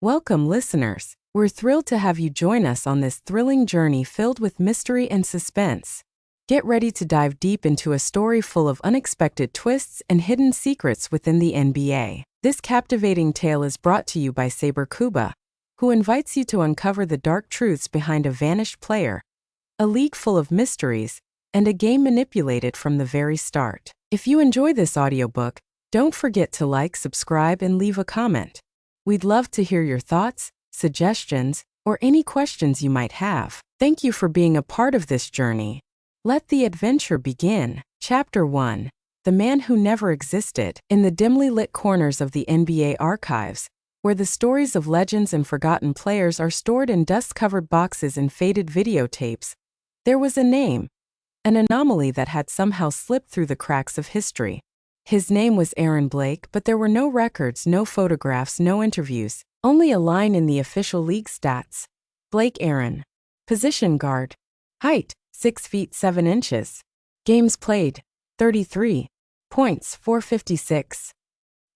Welcome, listeners. We're thrilled to have you join us on this thrilling journey filled with mystery and suspense. Get ready to dive deep into a story full of unexpected twists and hidden secrets within the NBA. This captivating tale is brought to you by Saber Kuba, who invites you to uncover the dark truths behind a vanished player, a league full of mysteries, and a game manipulated from the very start. If you enjoy this audiobook, don't forget to like, subscribe, and leave a comment. We'd love to hear your thoughts, suggestions, or any questions you might have. Thank you for being a part of this journey. Let the adventure begin. Chapter 1. The Man Who Never Existed. In the dimly lit corners of the NBA archives, where the stories of legends and forgotten players are stored in dust-covered boxes and faded videotapes, there was a name, an anomaly that had somehow slipped through the cracks of history. His name was Aaron Blake, but there were no records, no photographs, no interviews, only a line in the official league stats. Blake Aaron. Position guard. Height, 6 feet 7 inches. Games played, 33. Points, 456.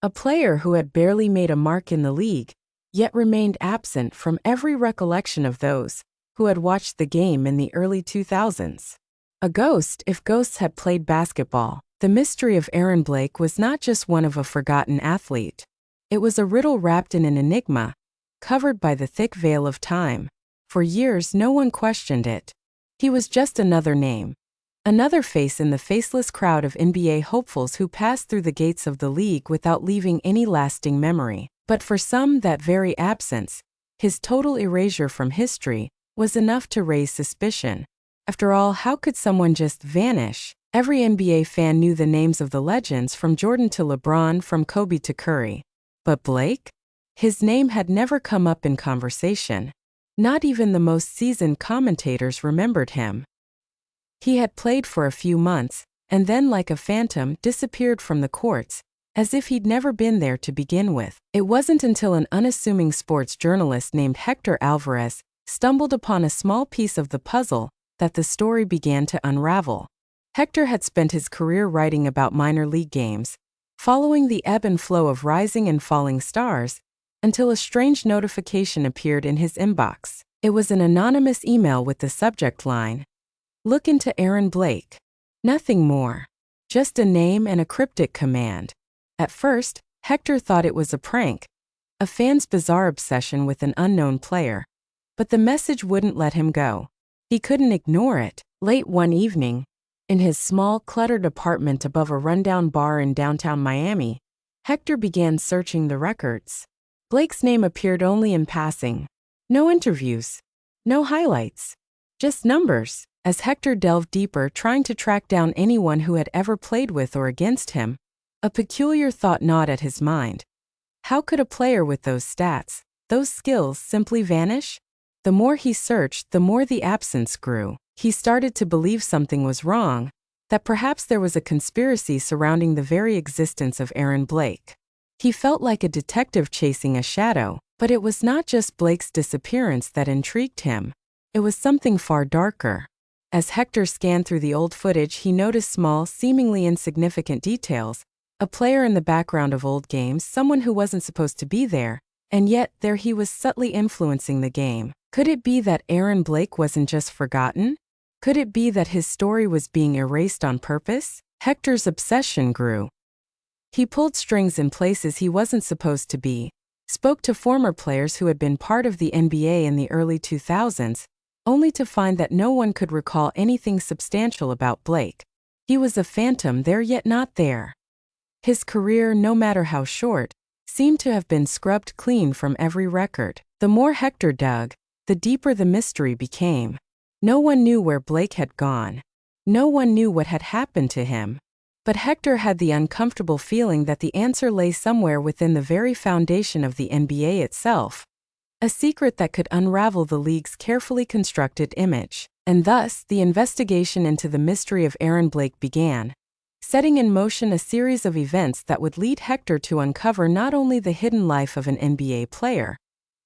A player who had barely made a mark in the league, yet remained absent from every recollection of those who had watched the game in the early 2000s. A ghost if ghosts had played basketball. The mystery of Aaron Blake was not just one of a forgotten athlete. It was a riddle wrapped in an enigma, covered by the thick veil of time. For years, no one questioned it. He was just another name, another face in the faceless crowd of NBA hopefuls who passed through the gates of the league without leaving any lasting memory. But for some, that very absence, his total erasure from history, was enough to raise suspicion. After all, how could someone just vanish? Every NBA fan knew the names of the legends, from Jordan to LeBron, from Kobe to Curry. But Blake? His name had never come up in conversation. Not even the most seasoned commentators remembered him. He had played for a few months, and then, like a phantom, disappeared from the courts, as if he'd never been there to begin with. It wasn't until an unassuming sports journalist named Hector Alvarez stumbled upon a small piece of the puzzle that the story began to unravel. Hector had spent his career writing about minor league games, following the ebb and flow of rising and falling stars, until a strange notification appeared in his inbox. It was an anonymous email with the subject line, "Look into Aaron Blake." Nothing more. Just a name and a cryptic command. At first, Hector thought it was a prank, a fan's bizarre obsession with an unknown player. But the message wouldn't let him go. He couldn't ignore it. Late one evening, in his small, cluttered apartment above a rundown bar in downtown Miami, Hector began searching the records. Blake's name appeared only in passing. No interviews. No highlights. Just numbers. As Hector delved deeper, trying to track down anyone who had ever played with or against him, a peculiar thought gnawed at his mind. How could a player with those stats, those skills, simply vanish? The more he searched, the more the absence grew. He started to believe something was wrong, that perhaps there was a conspiracy surrounding the very existence of Aaron Blake. He felt like a detective chasing a shadow, but it was not just Blake's disappearance that intrigued him. It was something far darker. As Hector scanned through the old footage, he noticed small, seemingly insignificant details. A player in the background of old games, someone who wasn't supposed to be there, and yet there he was, subtly influencing the game. Could it be that Aaron Blake wasn't just forgotten? Could it be that his story was being erased on purpose? Hector's obsession grew. He pulled strings in places he wasn't supposed to be, spoke to former players who had been part of the NBA in the early 2000s, only to find that no one could recall anything substantial about Blake. He was a phantom, there yet not there. His career, no matter how short, seemed to have been scrubbed clean from every record. The more Hector dug, the deeper the mystery became. No one knew where Blake had gone. No one knew what had happened to him. But Hector had the uncomfortable feeling that the answer lay somewhere within the very foundation of the NBA itself. A secret that could unravel the league's carefully constructed image. And thus, the investigation into the mystery of Aaron Blake began, setting in motion a series of events that would lead Hector to uncover not only the hidden life of an NBA player,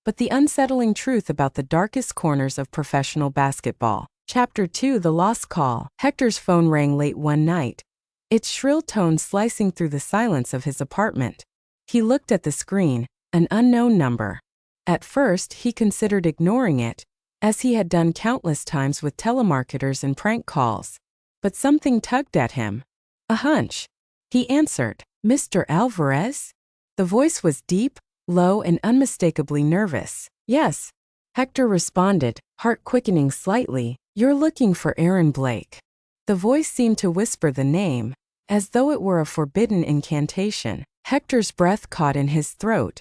but the unsettling truth about the darkest corners of professional basketball. Chapter 2: The Lost Call. Hector's phone rang late one night, its shrill tones slicing through the silence of his apartment. He looked at the screen, an unknown number. At first, he considered ignoring it, as he had done countless times with telemarketers and prank calls. But something tugged at him. A hunch. He answered, "Mr. Alvarez?" The voice was deep, low, and unmistakably nervous. "Yes," Hector responded, heart quickening slightly. "You're looking for Aaron Blake." The voice seemed to whisper the name, as though it were a forbidden incantation. Hector's breath caught in his throat.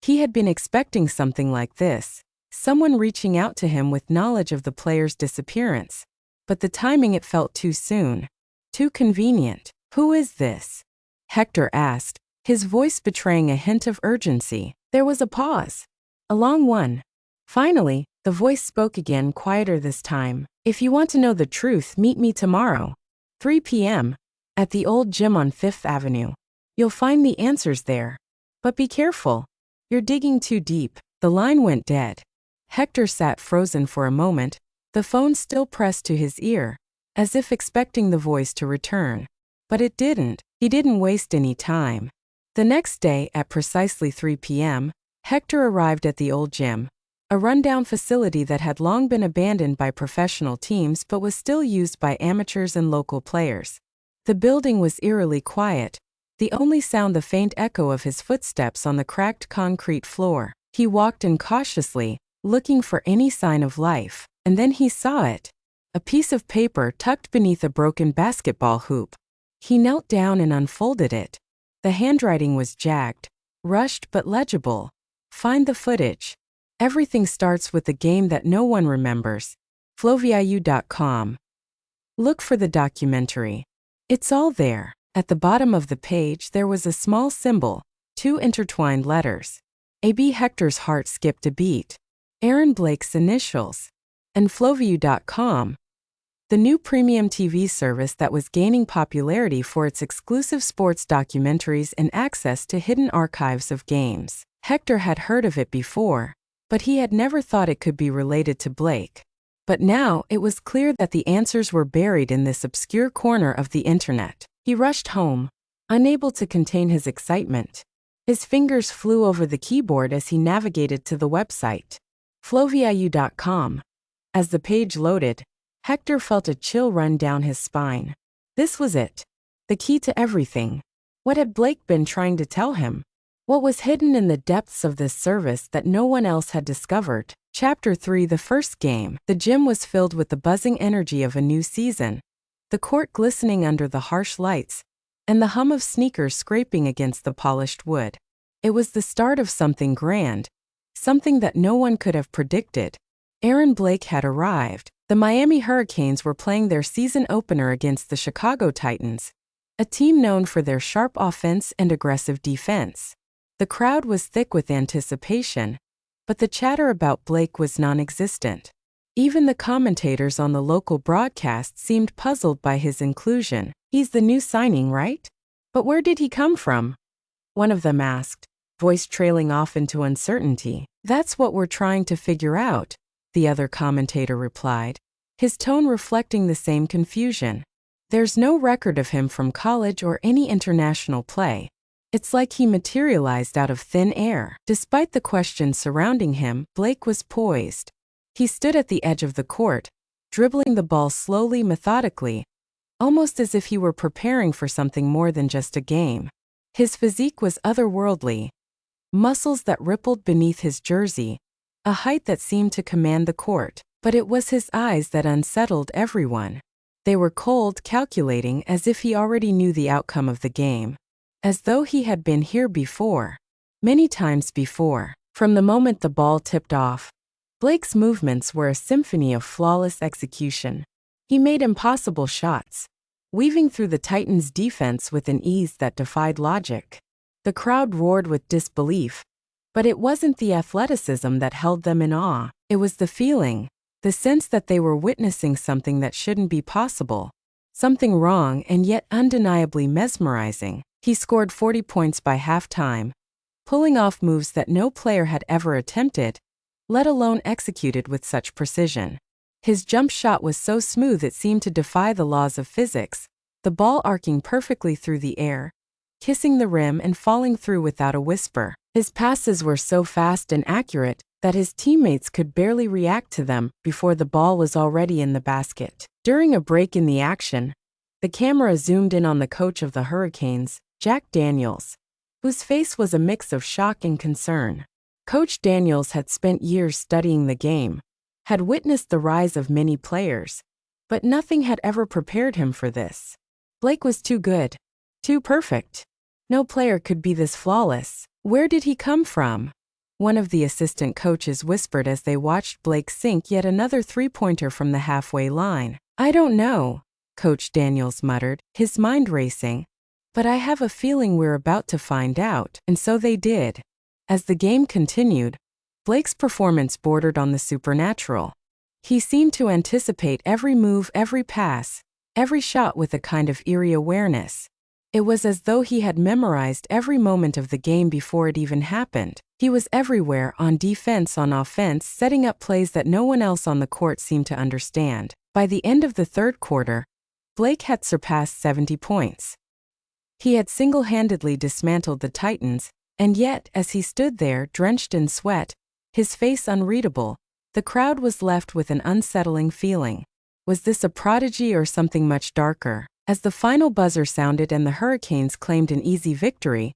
He had been expecting something like this, someone reaching out to him with knowledge of the player's disappearance. But the timing, it felt too soon. Too convenient. "Who is this?" Hector asked, his voice betraying a hint of urgency. There was a pause. A long one. Finally, the voice spoke again, quieter this time. "If you want to know the truth, meet me tomorrow, 3 p.m., at the old gym on 5th Avenue. You'll find the answers there. But be careful. You're digging too deep." The line went dead. Hector sat frozen for a moment, the phone still pressed to his ear, as if expecting the voice to return. But it didn't. He didn't waste any time. The next day, at precisely 3 p.m., Hector arrived at the old gym, a rundown facility that had long been abandoned by professional teams but was still used by amateurs and local players. The building was eerily quiet, the only sound the faint echo of his footsteps on the cracked concrete floor. He walked in cautiously, looking for any sign of life, and then he saw it. A piece of paper tucked beneath a broken basketball hoop. He knelt down and unfolded it. The handwriting was jagged, rushed but legible. "Find the footage. Everything starts with the game that no one remembers. Floviu.com. Look for the documentary. It's all there." At the bottom of the page there was a small symbol, 2 intertwined letters. A.B. Hector's heart skipped a beat. Aaron Blake's initials. And Floviu.com. The new premium TV service that was gaining popularity for its exclusive sports documentaries and access to hidden archives of games. Hector had heard of it before, but he had never thought it could be related to Blake. But now it was clear that the answers were buried in this obscure corner of the internet. He rushed home, unable to contain his excitement. His fingers flew over the keyboard as he navigated to the website. Floviu.com. As the page loaded, Hector felt a chill run down his spine. This was it. The key to everything. What had Blake been trying to tell him? What was hidden in the depths of this service that no one else had discovered? Chapter 3. The first game. The gym was filled with the buzzing energy of a new season. The court glistening under the harsh lights, and the hum of sneakers scraping against the polished wood. It was the start of something grand, something that no one could have predicted. Aaron Blake had arrived. The Miami Hurricanes were playing their season opener against the Chicago Titans, a team known for their sharp offense and aggressive defense. The crowd was thick with anticipation, but the chatter about Blake was non-existent. Even the commentators on the local broadcast seemed puzzled by his inclusion. "He's the new signing, right? But where did he come from?" one of them asked, voice trailing off into uncertainty. "That's what we're trying to figure out," the other commentator replied, his tone reflecting the same confusion. "There's no record of him from college or any international play. It's like he materialized out of thin air." Despite the questions surrounding him, Blake was poised. He stood at the edge of the court, dribbling the ball slowly, methodically, almost as if he were preparing for something more than just a game. His physique was otherworldly. Muscles that rippled beneath his jersey, a height that seemed to command the court. But it was his eyes that unsettled everyone. They were cold, calculating, as if he already knew the outcome of the game. As though he had been here before. Many times before. From the moment the ball tipped off, Blake's movements were a symphony of flawless execution. He made impossible shots, weaving through the Titans' defense with an ease that defied logic. The crowd roared with disbelief, but it wasn't the athleticism that held them in awe. It was the feeling, the sense that they were witnessing something that shouldn't be possible, something wrong and yet undeniably mesmerizing. He scored 40 points by halftime, pulling off moves that no player had ever attempted, let alone executed with such precision. His jump shot was so smooth it seemed to defy the laws of physics, the ball arcing perfectly through the air, kissing the rim and falling through without a whisper. His passes were so fast and accurate that his teammates could barely react to them before the ball was already in the basket. During a break in the action, the camera zoomed in on the coach of the Hurricanes, Jack Daniels, whose face was a mix of shock and concern. Coach Daniels had spent years studying the game, had witnessed the rise of many players, but nothing had ever prepared him for this. Blake was too good, too perfect. No player could be this flawless. Where did he come from? One of the assistant coaches whispered as they watched Blake sink yet another three-pointer from the halfway line. I don't know, Coach Daniels muttered, his mind racing. But I have a feeling we're about to find out, and so they did. As the game continued, Blake's performance bordered on the supernatural. He seemed to anticipate every move, every pass, every shot with a kind of eerie awareness. It was as though he had memorized every moment of the game before it even happened. He was everywhere, on defense, on offense, setting up plays that no one else on the court seemed to understand. By the end of the third quarter, Blake had surpassed 70 points. He had single-handedly dismantled the Titans, and yet, as he stood there, drenched in sweat, his face unreadable, the crowd was left with an unsettling feeling. Was this a prodigy or something much darker? As the final buzzer sounded and the Hurricanes claimed an easy victory,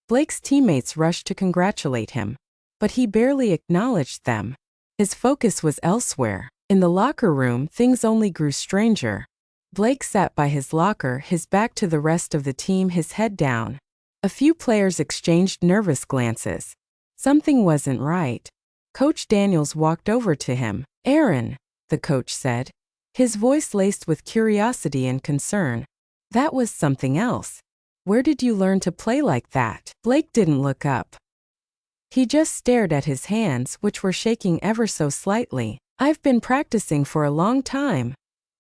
Blake's teammates rushed to congratulate him. But he barely acknowledged them. His focus was elsewhere. In the locker room, things only grew stranger. Blake sat by his locker, his back to the rest of the team, his head down. A few players exchanged nervous glances. Something wasn't right. Coach Daniels walked over to him. Aaron, the coach said, his voice laced with curiosity and concern. That was something else. Where did you learn to play like that? Blake didn't look up. He just stared at his hands, which were shaking ever so slightly. I've been practicing for a long time,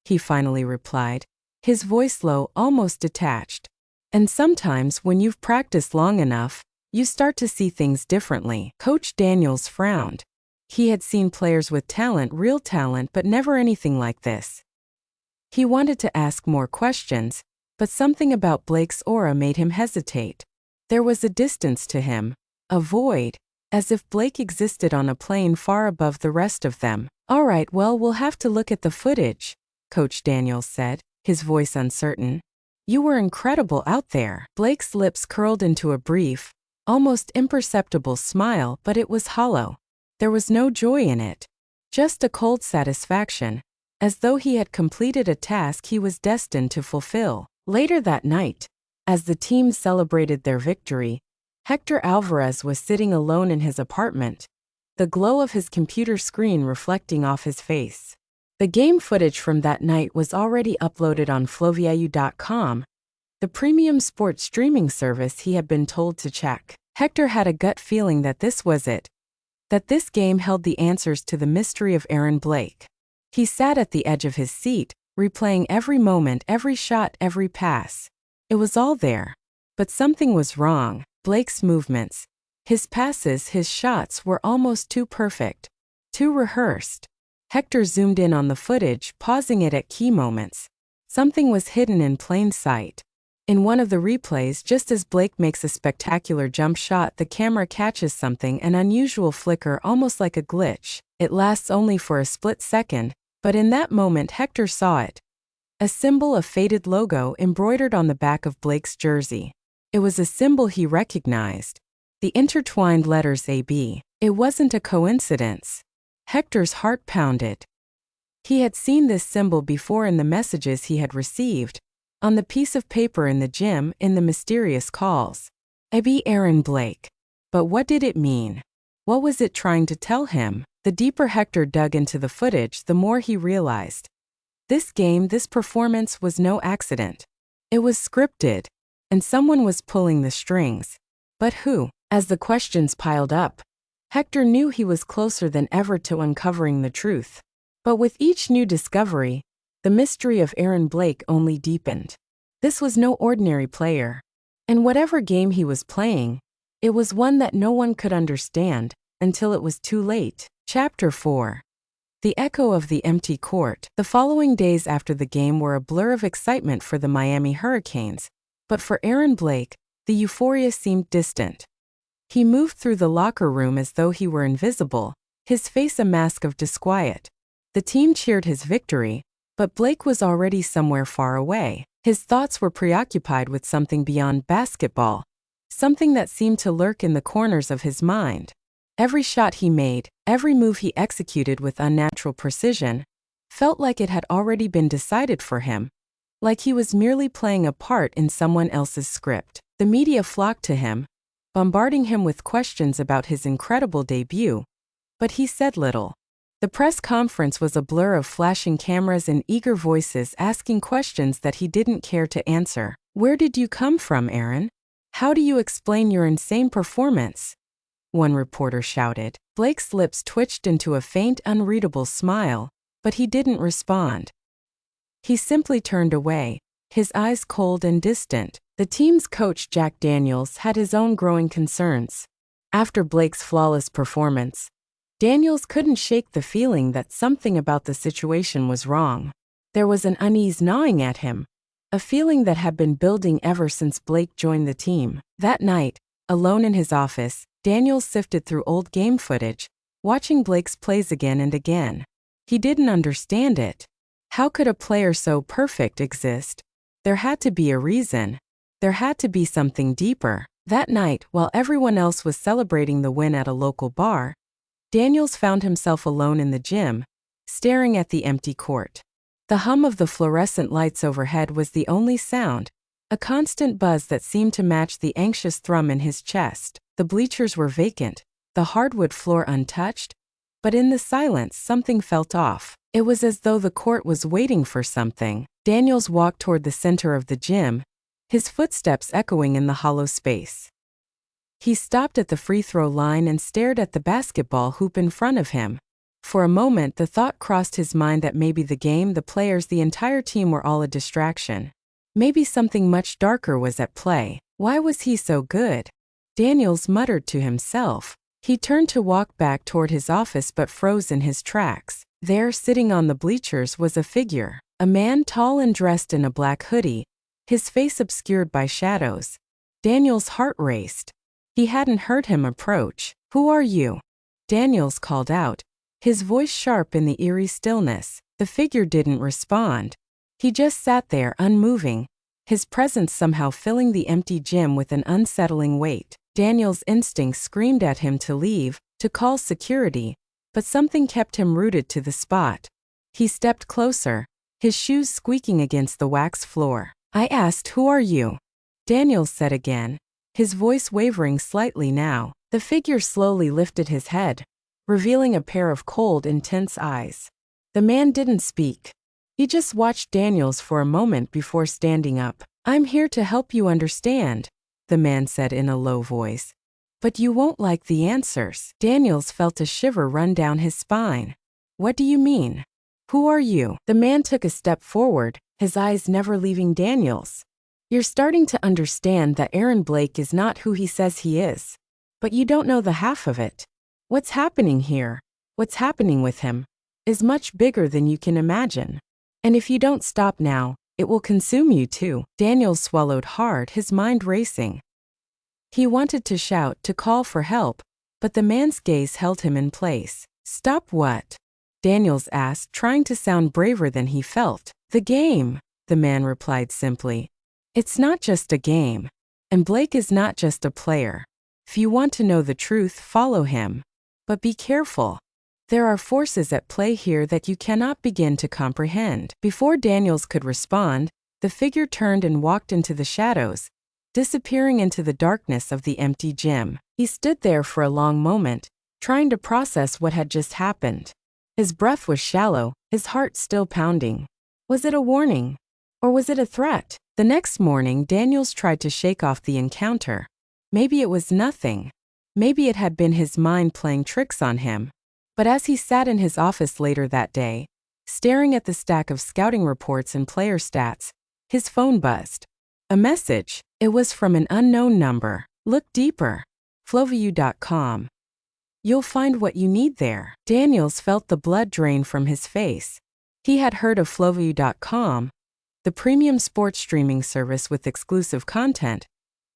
he finally replied, his voice low, almost detached. And sometimes when you've practiced long enough, you start to see things differently. Coach Daniels frowned. He had seen players with talent, real talent, but never anything like this. He wanted to ask more questions, but something about Blake's aura made him hesitate. There was a distance to him, a void, as if Blake existed on a plane far above the rest of them. All right, well, we'll have to look at the footage, Coach Daniels said, his voice uncertain. You were incredible out there. Blake's lips curled into a brief, almost imperceptible smile, but it was hollow. There was no joy in it, just a cold satisfaction, as though he had completed a task he was destined to fulfill. Later that night, as the team celebrated their victory, Hector Alvarez was sitting alone in his apartment, the glow of his computer screen reflecting off his face. The game footage from that night was already uploaded on floviu.com, the premium sports streaming service he had been told to check. Hector had a gut feeling that this was it, that this game held the answers to the mystery of Aaron Blake. He sat at the edge of his seat, replaying every moment, every shot, every pass. It was all there. But something was wrong. Blake's movements, his passes, his shots were almost too perfect, too rehearsed. Hector zoomed in on the footage, pausing it at key moments. Something was hidden in plain sight. In one of the replays, just as Blake makes a spectacular jump shot, the camera catches something, an unusual flicker, almost like a glitch. It lasts only for a split second, but in that moment Hector saw it. A symbol, a faded logo embroidered on the back of Blake's jersey. It was a symbol he recognized. The intertwined letters AB. It wasn't a coincidence. Hector's heart pounded. He had seen this symbol before in the messages he had received, on the piece of paper in the gym, in the mysterious calls. AB Aaron Blake. But what did it mean? What was it trying to tell him? The deeper Hector dug into the footage, the more he realized. This game, this performance was no accident. It was scripted, and someone was pulling the strings. But who? As the questions piled up, Hector knew he was closer than ever to uncovering the truth. But with each new discovery, the mystery of Aaron Blake only deepened. This was no ordinary player. And whatever game he was playing, it was one that no one could understand, until it was too late. Chapter 4. The echo of the empty court. The following days after the game were a blur of excitement for the Miami Hurricanes, but for Aaron Blake, the euphoria seemed distant. He moved through the locker room as though he were invisible, his face a mask of disquiet. The team cheered his victory, but Blake was already somewhere far away. His thoughts were preoccupied with something beyond basketball, something that seemed to lurk in the corners of his mind. Every shot he made, every move he executed with unnatural precision, felt like it had already been decided for him, like he was merely playing a part in someone else's script. The media flocked to him, bombarding him with questions about his incredible debut, but he said little. The press conference was a blur of flashing cameras and eager voices asking questions that he didn't care to answer. "Where did you come from, Aaron? How do you explain your insane performance?" one reporter shouted. Blake's lips twitched into a faint, unreadable smile, but he didn't respond. He simply turned away, his eyes cold and distant. The team's coach, Jack Daniels, had his own growing concerns. After Blake's flawless performance, Daniels couldn't shake the feeling that something about the situation was wrong. There was an unease gnawing at him, a feeling that had been building ever since Blake joined the team. That night, alone in his office, Daniels sifted through old game footage, watching Blake's plays again and again. He didn't understand it. How could a player so perfect exist? There had to be a reason. There had to be something deeper. That night, while everyone else was celebrating the win at a local bar, Daniels found himself alone in the gym, staring at the empty court. The hum of the fluorescent lights overhead was the only sound, a constant buzz that seemed to match the anxious thrum in his chest. The bleachers were vacant, the hardwood floor untouched, but in the silence something felt off. It was as though the court was waiting for something. Daniels walked toward the center of the gym, his footsteps echoing in the hollow space. He stopped at the free throw line and stared at the basketball hoop in front of him. For a moment the thought crossed his mind that maybe the game, the players, the entire team were all a distraction. Maybe something much darker was at play. Why was he so good? Daniels muttered to himself. He turned to walk back toward his office but froze in his tracks. There, sitting on the bleachers, was a figure. A man tall and dressed in a black hoodie, his face obscured by shadows. Daniels' heart raced. He hadn't heard him approach. "Who are you?" Daniels called out, his voice sharp in the eerie stillness. The figure didn't respond. He just sat there unmoving, his presence somehow filling the empty gym with an unsettling weight. Daniels' instincts screamed at him to leave, to call security, but something kept him rooted to the spot. He stepped closer, his shoes squeaking against the wax floor. "I asked, who are you?" Daniels said again, his voice wavering slightly now. The figure slowly lifted his head, revealing a pair of cold, intense eyes. The man didn't speak. He just watched Daniels for a moment before standing up. "I'm here to help you understand," the man said in a low voice. "But you won't like the answers." Daniels felt a shiver run down his spine. "What do you mean? Who are you?" The man took a step forward, his eyes never leaving Daniels. "You're starting to understand that Aaron Blake is not who he says he is. But you don't know the half of it. What's happening here, what's happening with him, is much bigger than you can imagine. And if you don't stop now, it will consume you too." Daniels swallowed hard, his mind racing. He wanted to shout, to call for help, but the man's gaze held him in place. "Stop what?" Daniels asked, trying to sound braver than he felt. "The game," the man replied simply. "It's not just a game. And Blake is not just a player. If you want to know the truth, follow him. But be careful. There are forces at play here that you cannot begin to comprehend." Before Daniels could respond, the figure turned and walked into the shadows, disappearing into the darkness of the empty gym. He stood there for a long moment, trying to process what had just happened. His breath was shallow, his heart still pounding. Was it a warning? Or was it a threat? The next morning, Daniels tried to shake off the encounter. Maybe it was nothing. Maybe it had been his mind playing tricks on him. But as he sat in his office later that day, staring at the stack of scouting reports and player stats, his phone buzzed. A message. It was from an unknown number. "Look deeper. Flowview.com. You'll find what you need there." Daniels felt the blood drain from his face. He had heard of Flowview.com, the premium sports streaming service with exclusive content,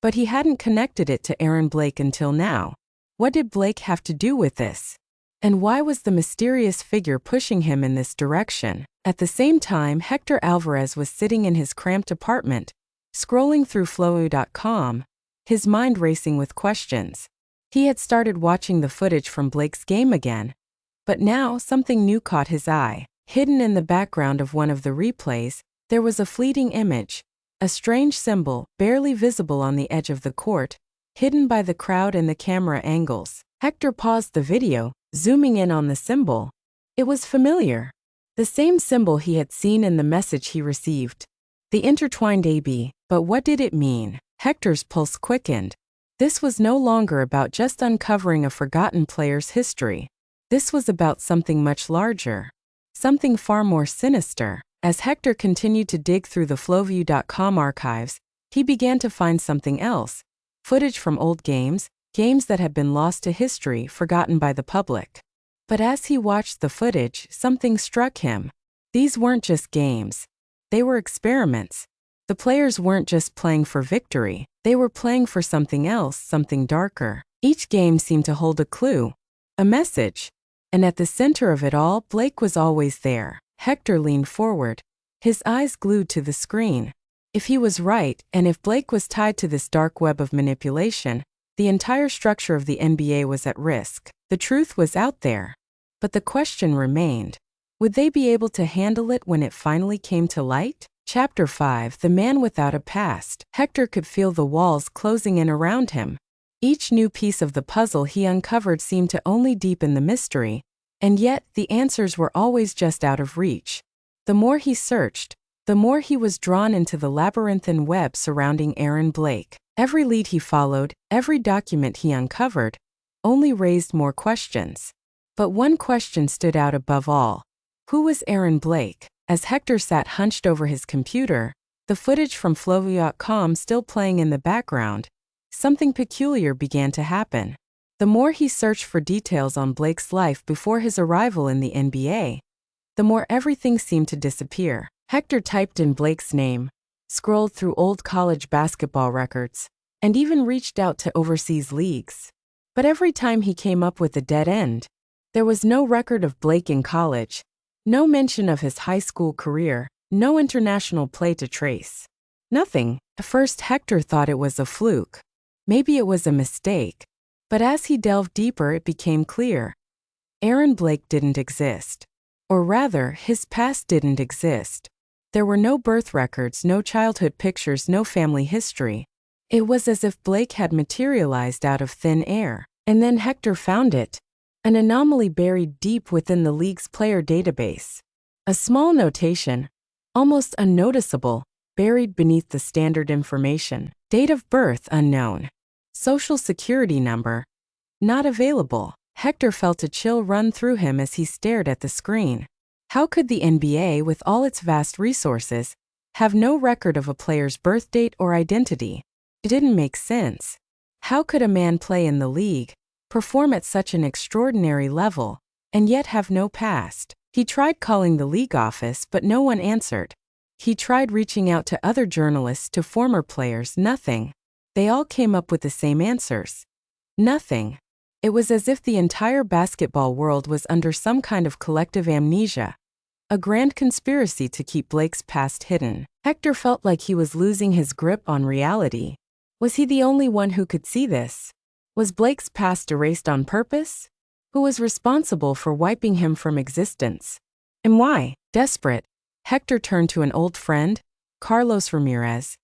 But he hadn't connected it to Aaron Blake until now. What did Blake have to do with this? And why was the mysterious figure pushing him in this direction? At the same time, Hector Alvarez was sitting in his cramped apartment, scrolling through flowu.com, his mind racing with questions. He had started watching the footage from Blake's game again, but now something new caught his eye. Hidden in the background of one of the replays, there was a fleeting image, a strange symbol, barely visible on the edge of the court, hidden by the crowd and the camera angles. Hector paused the video, zooming in on the symbol. It was familiar. The same symbol he had seen in the message he received. The intertwined AB, but what did it mean? Hector's pulse quickened. This was no longer about just uncovering a forgotten player's history. This was about something much larger. Something far more sinister. As Hector continued to dig through the flowview.com archives, he began to find something else. Footage from old games, games that had been lost to history, forgotten by the public. But as he watched the footage, something struck him. These weren't just games. They were experiments. The players weren't just playing for victory, they were playing for something else, something darker. Each game seemed to hold a clue, a message. And at the center of it all, Blake was always there. Hector leaned forward, his eyes glued to the screen. If he was right, and if Blake was tied to this dark web of manipulation, the entire structure of the NBA was at risk. The truth was out there. But the question remained. Would they be able to handle it when it finally came to light? Chapter 5: The Man Without a Past. Hector could feel the walls closing in around him. Each new piece of the puzzle he uncovered seemed to only deepen the mystery, and yet the answers were always just out of reach. The more he searched, the more he was drawn into the labyrinthine web surrounding Aaron Blake. Every lead he followed, every document he uncovered, only raised more questions. But one question stood out above all. Who was Aaron Blake? As Hector sat hunched over his computer, the footage from flowu.com still playing in the background, something peculiar began to happen. The more he searched for details on Blake's life before his arrival in the NBA, the more everything seemed to disappear. Hector typed in Blake's name, scrolled through old college basketball records, and even reached out to overseas leagues. But every time he came up with a dead end. There was no record of Blake in college, no mention of his high school career, no international play to trace. Nothing. At first Hector thought it was a fluke. Maybe it was a mistake. But as he delved deeper, it became clear. Aaron Blake didn't exist. Or rather, his past didn't exist. There were no birth records, no childhood pictures, no family history. It was as if Blake had materialized out of thin air. And then Hector found it. An anomaly buried deep within the league's player database. A small notation, almost unnoticeable, buried beneath the standard information. Date of birth unknown. Social security number not available. Hector felt a chill run through him as he stared at the screen. How could the NBA, with all its vast resources, have no record of a player's birth date or identity? It didn't make sense. How could a man play in the league, perform at such an extraordinary level, and yet have no past? He tried calling the league office, but no one answered. He tried reaching out to other journalists, to former players, nothing. They all came up with the same answers. Nothing. It was as if the entire basketball world was under some kind of collective amnesia, a grand conspiracy to keep Blake's past hidden. Hector felt like he was losing his grip on reality. Was he the only one who could see this? Was Blake's past erased on purpose? Who was responsible for wiping him from existence? And why? Desperate, Hector turned to an old friend, Carlos Ramirez,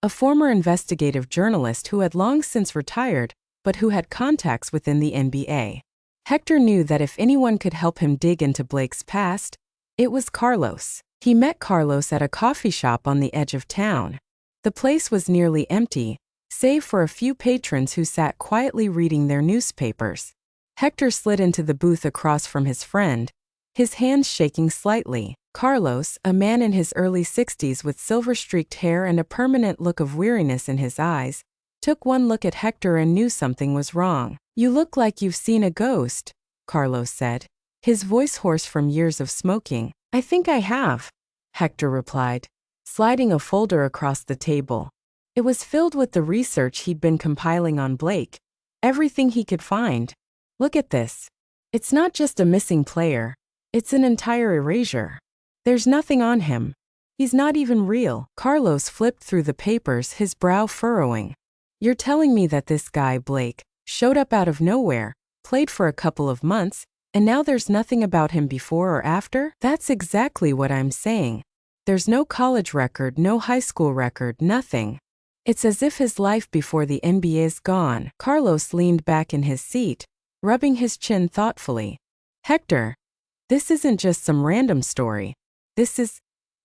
a former investigative journalist who had long since retired, but who had contacts within the NBA. Hector knew that if anyone could help him dig into Blake's past, it was Carlos. He met Carlos at a coffee shop on the edge of town. The place was nearly empty, save for a few patrons who sat quietly reading their newspapers. Hector slid into the booth across from his friend, his hands shaking slightly. Carlos, a man in his early 60s with silver-streaked hair and a permanent look of weariness in his eyes, took one look at Hector and knew something was wrong. "You look like you've seen a ghost," Carlos said, his voice hoarse from years of smoking. "I think I have," Hector replied, sliding a folder across the table. It was filled with the research he'd been compiling on Blake. Everything he could find. Look at this. It's not just a missing player. It's an entire erasure. There's nothing on him. He's not even real. Carlos flipped through the papers, his brow furrowing. You're telling me that this guy, Blake, showed up out of nowhere, played for a couple of months, and now there's nothing about him before or after? That's exactly what I'm saying. There's no college record, no high school record, nothing. It's as if his life before the NBA is gone. Carlos leaned back in his seat, rubbing his chin thoughtfully. Hector, this isn't just some random story. This is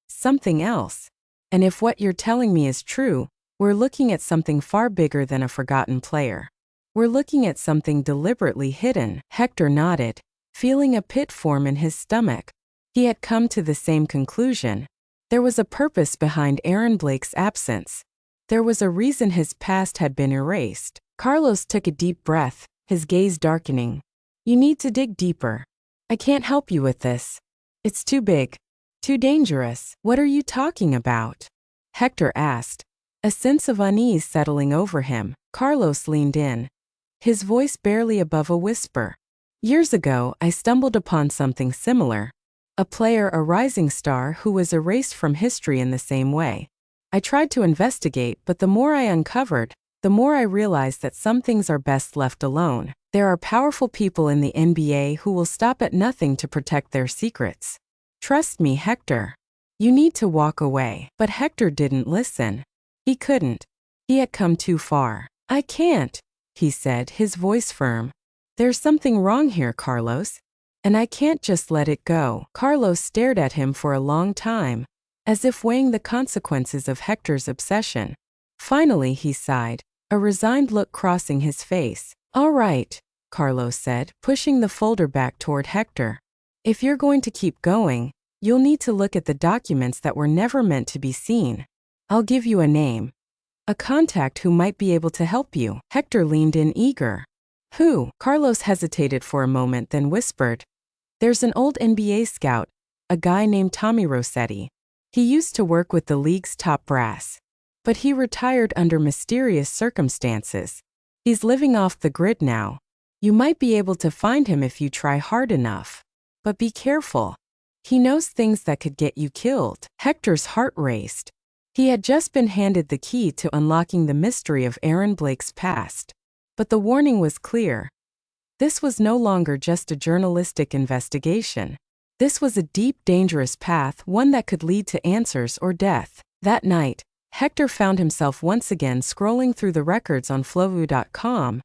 something else. And if what you're telling me is true, we're looking at something far bigger than a forgotten player. We're looking at something deliberately hidden. Hector nodded, feeling a pit form in his stomach. He had come to the same conclusion. There was a purpose behind Aaron Blake's absence. There was a reason his past had been erased. Carlos took a deep breath, his gaze darkening. You need to dig deeper. I can't help you with this. It's too big. Too dangerous. What are you talking about? Hector asked, a sense of unease settling over him. Carlos leaned in, his voice barely above a whisper. Years ago, I stumbled upon something similar. A player, a rising star who was erased from history in the same way. I tried to investigate, but the more I uncovered, the more I realized that some things are best left alone. There are powerful people in the NBA who will stop at nothing to protect their secrets. Trust me, Hector. You need to walk away. But Hector didn't listen. He couldn't. He had come too far. I can't, he said, his voice firm. There's something wrong here, Carlos. And I can't just let it go. Carlos stared at him for a long time, as if weighing the consequences of Hector's obsession. Finally, he sighed, a resigned look crossing his face. All right, Carlos said, pushing the folder back toward Hector. If you're going to keep going, you'll need to look at the documents that were never meant to be seen. I'll give you a name. A contact who might be able to help you. Hector leaned in eager. Who? Carlos hesitated for a moment, then whispered. There's an old NBA scout, a guy named Tommy Rossetti. He used to work with the league's top brass. But he retired under mysterious circumstances. He's living off the grid now. You might be able to find him if you try hard enough. But be careful. He knows things that could get you killed. Hector's heart raced. He had just been handed the key to unlocking the mystery of Aaron Blake's past. But the warning was clear. This was no longer just a journalistic investigation. This was a deep, dangerous path, one that could lead to answers or death. That night, Hector found himself once again scrolling through the records on Flovu.com,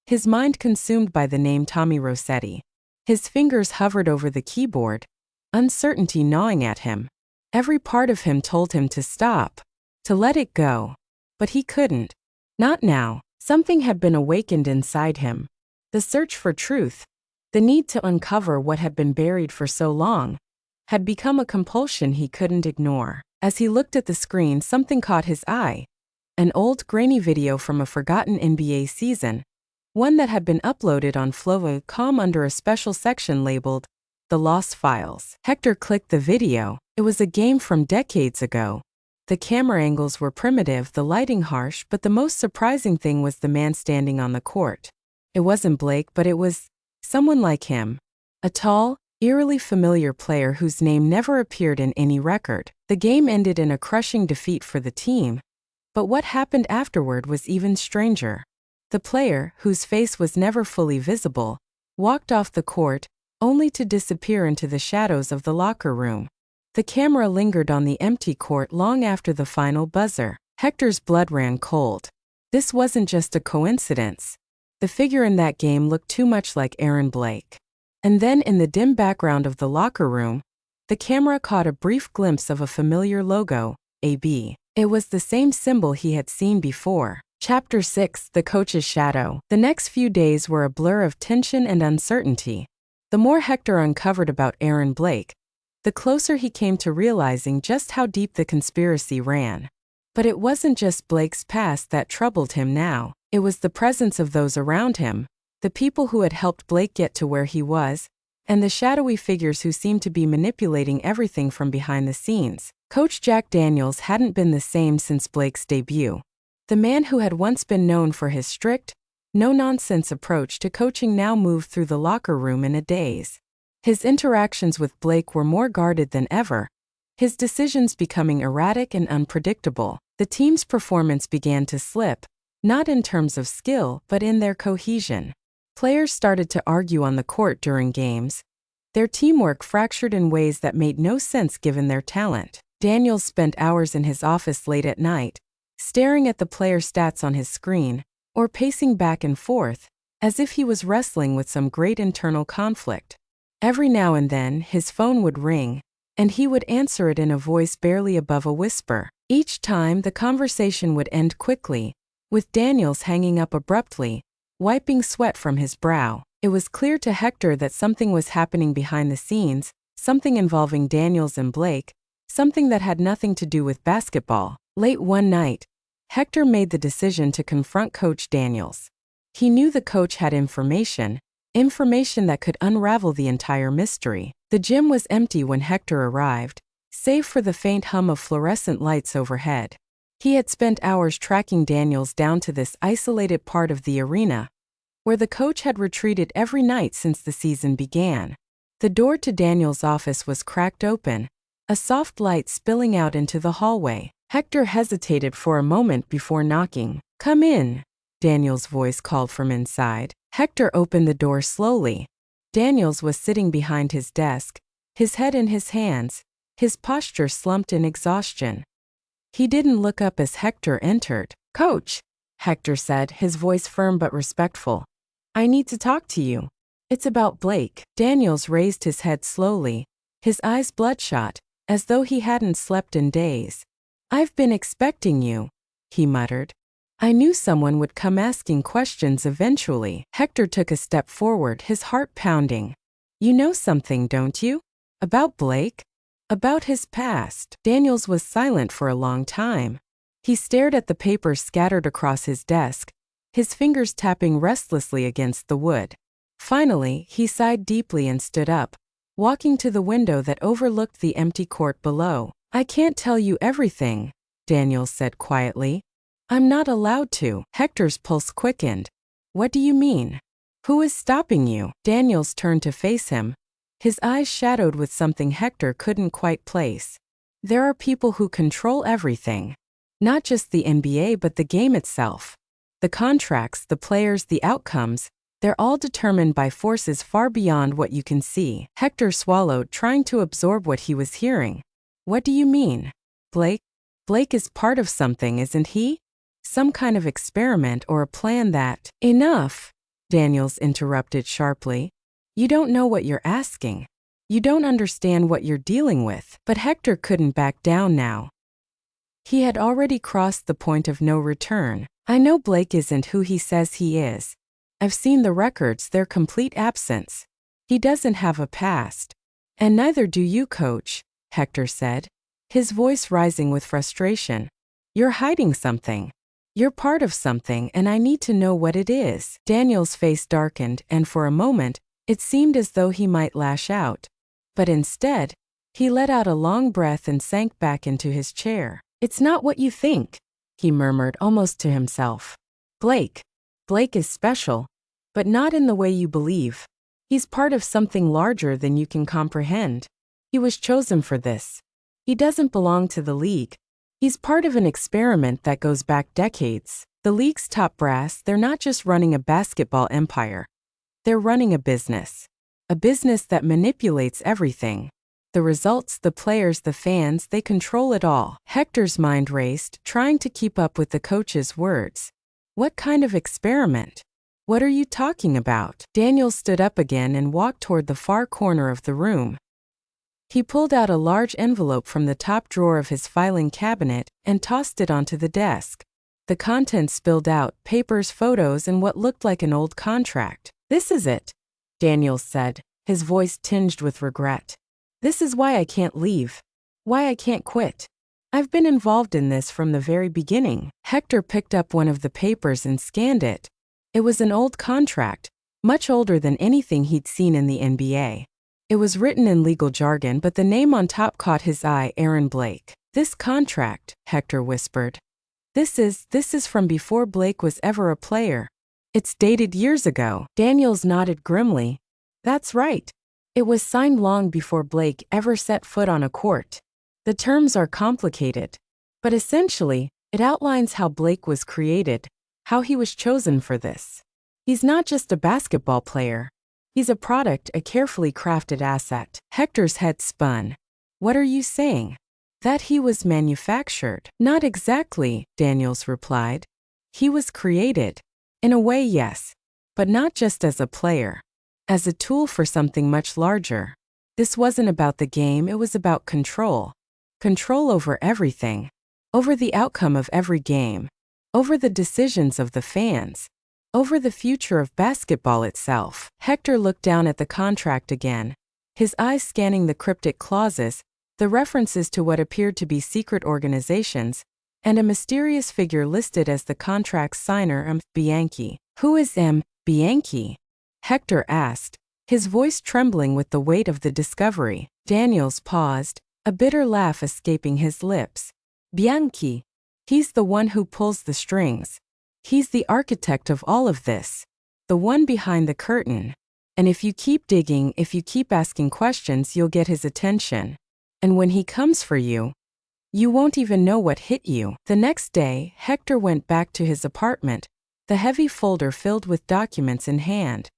his mind consumed by the name Tommy Rossetti. His fingers hovered over the keyboard, uncertainty gnawing at him. Every part of him told him to stop, to let it go. But he couldn't. Not now. Something had been awakened inside him. The search for truth, the need to uncover what had been buried for so long, had become a compulsion he couldn't ignore. As he looked at the screen, something caught his eye. An old, grainy video from a forgotten NBA season, one that had been uploaded on Flovu.com under a special section labeled, The Lost Files. Hector clicked the video. It was a game from decades ago. The camera angles were primitive, the lighting harsh, but the most surprising thing was the man standing on the court. It wasn't Blake, but it was someone like him. A tall, eerily familiar player whose name never appeared in any record. The game ended in a crushing defeat for the team. But what happened afterward was even stranger. The player, whose face was never fully visible, walked off the court, only to disappear into the shadows of the locker room. The camera lingered on the empty court long after the final buzzer. Hector's blood ran cold. This wasn't just a coincidence. The figure in that game looked too much like Aaron Blake. And then in the dim background of the locker room, the camera caught a brief glimpse of a familiar logo, AB. It was the same symbol he had seen before. Chapter 6, The Coach's Shadow. The next few days were a blur of tension and uncertainty. The more Hector uncovered about Aaron Blake, the closer he came to realizing just how deep the conspiracy ran. But it wasn't just Blake's past that troubled him now. It was the presence of those around him, the people who had helped Blake get to where he was, and the shadowy figures who seemed to be manipulating everything from behind the scenes. Coach Jack Daniels hadn't been the same since Blake's debut. The man who had once been known for his strict, no-nonsense approach to coaching now moved through the locker room in a daze. His interactions with Blake were more guarded than ever, his decisions becoming erratic and unpredictable. The team's performance began to slip, not in terms of skill but in their cohesion. Players started to argue on the court during games. Their teamwork fractured in ways that made no sense given their talent. Daniels spent hours in his office late at night, staring at the player stats on his screen, or pacing back and forth, as if he was wrestling with some great internal conflict. Every now and then, his phone would ring, and he would answer it in a voice barely above a whisper. Each time, the conversation would end quickly, with Daniels hanging up abruptly, wiping sweat from his brow. It was clear to Hector that something was happening behind the scenes, something involving Daniels and Blake, something that had nothing to do with basketball. Late one night, Hector made the decision to confront Coach Daniels. He knew the coach had information that could unravel the entire mystery. The gym was empty when Hector arrived, save for the faint hum of fluorescent lights overhead. He had spent hours tracking Daniels down to this isolated part of the arena, where the coach had retreated every night since the season began. The door to Daniels' office was cracked open, a soft light spilling out into the hallway. Hector hesitated for a moment before knocking. "Come in," Daniels' voice called from inside. Hector opened the door slowly. Daniels was sitting behind his desk, his head in his hands, his posture slumped in exhaustion. He didn't look up as Hector entered. "Coach," Hector said, his voice firm but respectful. "I need to talk to you. It's about Blake." Daniels raised his head slowly, his eyes bloodshot, as though he hadn't slept in days. "I've been expecting you," he muttered. "I knew someone would come asking questions eventually." Hector took a step forward, his heart pounding. "You know something, don't you? About Blake? About his past?" Daniels was silent for a long time. He stared at the papers scattered across his desk, his fingers tapping restlessly against the wood. Finally, he sighed deeply and stood up, walking to the window that overlooked the empty court below. "I can't tell you everything," Daniels said quietly. "I'm not allowed to." Hector's pulse quickened. "What do you mean? Who is stopping you?" Daniels turned to face him, his eyes shadowed with something Hector couldn't quite place. "There are people who control everything. Not just the NBA but the game itself. The contracts, the players, the outcomes, they're all determined by forces far beyond what you can see." Hector swallowed, trying to absorb what he was hearing. "What do you mean? Blake? Blake is part of something, isn't he? Some kind of experiment or a plan that—" "Enough," Daniels interrupted sharply. "You don't know what you're asking. You don't understand what you're dealing with." But Hector couldn't back down now. He had already crossed the point of no return. "I know Blake isn't who he says he is. I've seen the records, their complete absence. He doesn't have a past. And neither do you, Coach," Hector said, his voice rising with frustration. "You're hiding something. You're part of something, and I need to know what it is." Daniel's face darkened, and for a moment, it seemed as though he might lash out. But instead, he let out a long breath and sank back into his chair. "It's not what you think," he murmured almost to himself. Blake is special, but not in the way you believe. He's part of something larger than you can comprehend. He was chosen for this. He doesn't belong to the league. He's part of an experiment that goes back decades. The league's top brass, they're not just running a basketball empire. They're running a business that manipulates everything. The results, the players, the fans, they control it all." Hector's mind raced, trying to keep up with the coach's words. "What kind of experiment? What are you talking about?" Daniel stood up again and walked toward the far corner of the room. He pulled out a large envelope from the top drawer of his filing cabinet and tossed it onto the desk. The contents spilled out, papers, photos, and what looked like an old contract. "This is it," Daniels said, his voice tinged with regret. "This is why I can't leave. Why I can't quit. I've been involved in this from the very beginning." Hector picked up one of the papers and scanned it. It was an old contract, much older than anything he'd seen in the NBA. It was written in legal jargon, but the name on top caught his eye, Aaron Blake. "This contract," Hector whispered. This is from before Blake was ever a player. It's dated years ago. Daniels nodded grimly. That's right. It was signed long before Blake ever set foot on a court. The terms are complicated, but essentially, it outlines how Blake was created, how he was chosen for this. He's not just a basketball player. He's a product, a carefully crafted asset. Hector's head spun. What are you saying? That he was manufactured? Not exactly, Daniels replied. He was created. In a way, yes, but not just as a player. As a tool for something much larger. This wasn't about the game, it was about control. Control over everything. Over the outcome of every game. Over the decisions of the fans. Over the future of basketball itself. Hector looked down at the contract again, his eyes scanning the cryptic clauses, the references to what appeared to be secret organizations, and a mysterious figure listed as the contract's signer, Bianchi. Who is Bianchi? Hector asked, his voice trembling with the weight of the discovery. Daniels paused, a bitter laugh escaping his lips. Bianchi. He's the one who pulls the strings. He's the architect of all of this. The one behind the curtain. And if you keep digging, if you keep asking questions, you'll get his attention. And when he comes for you, you won't even know what hit you. The next day, Hector went back to his apartment, the heavy folder filled with documents in hand.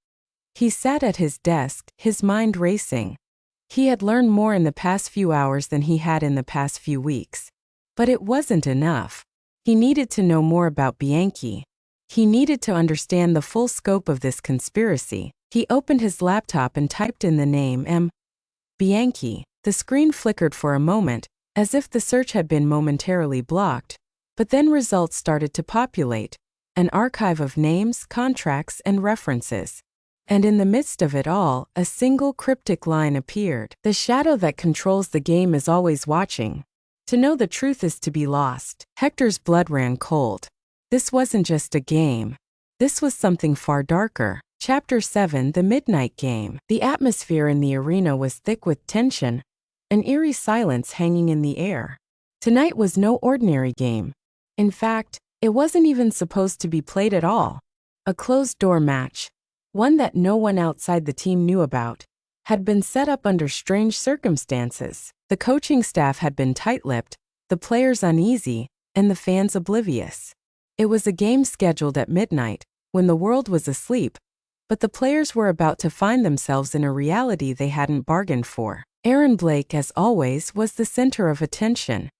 He sat at his desk, his mind racing. He had learned more in the past few hours than he had in the past few weeks. But it wasn't enough. He needed to know more about Bianchi. He needed to understand the full scope of this conspiracy. He opened his laptop and typed in the name Bianchi. The screen flickered for a moment, as if the search had been momentarily blocked, but then results started to populate, an archive of names, contracts, and references. And in the midst of it all, a single cryptic line appeared. The shadow that controls the game is always watching. To know the truth is to be lost. Hector's blood ran cold. This wasn't just a game. This was something far darker. Chapter 7: The Midnight Game. The atmosphere in the arena was thick with tension, an eerie silence hanging in the air. Tonight was no ordinary game. In fact, it wasn't even supposed to be played at all. A closed-door match, one that no one outside the team knew about, had been set up under strange circumstances. The coaching staff had been tight-lipped, the players uneasy, and the fans oblivious. It was a game scheduled at midnight, when the world was asleep, but the players were about to find themselves in a reality they hadn't bargained for. Aaron Blake, as always, was the center of attention.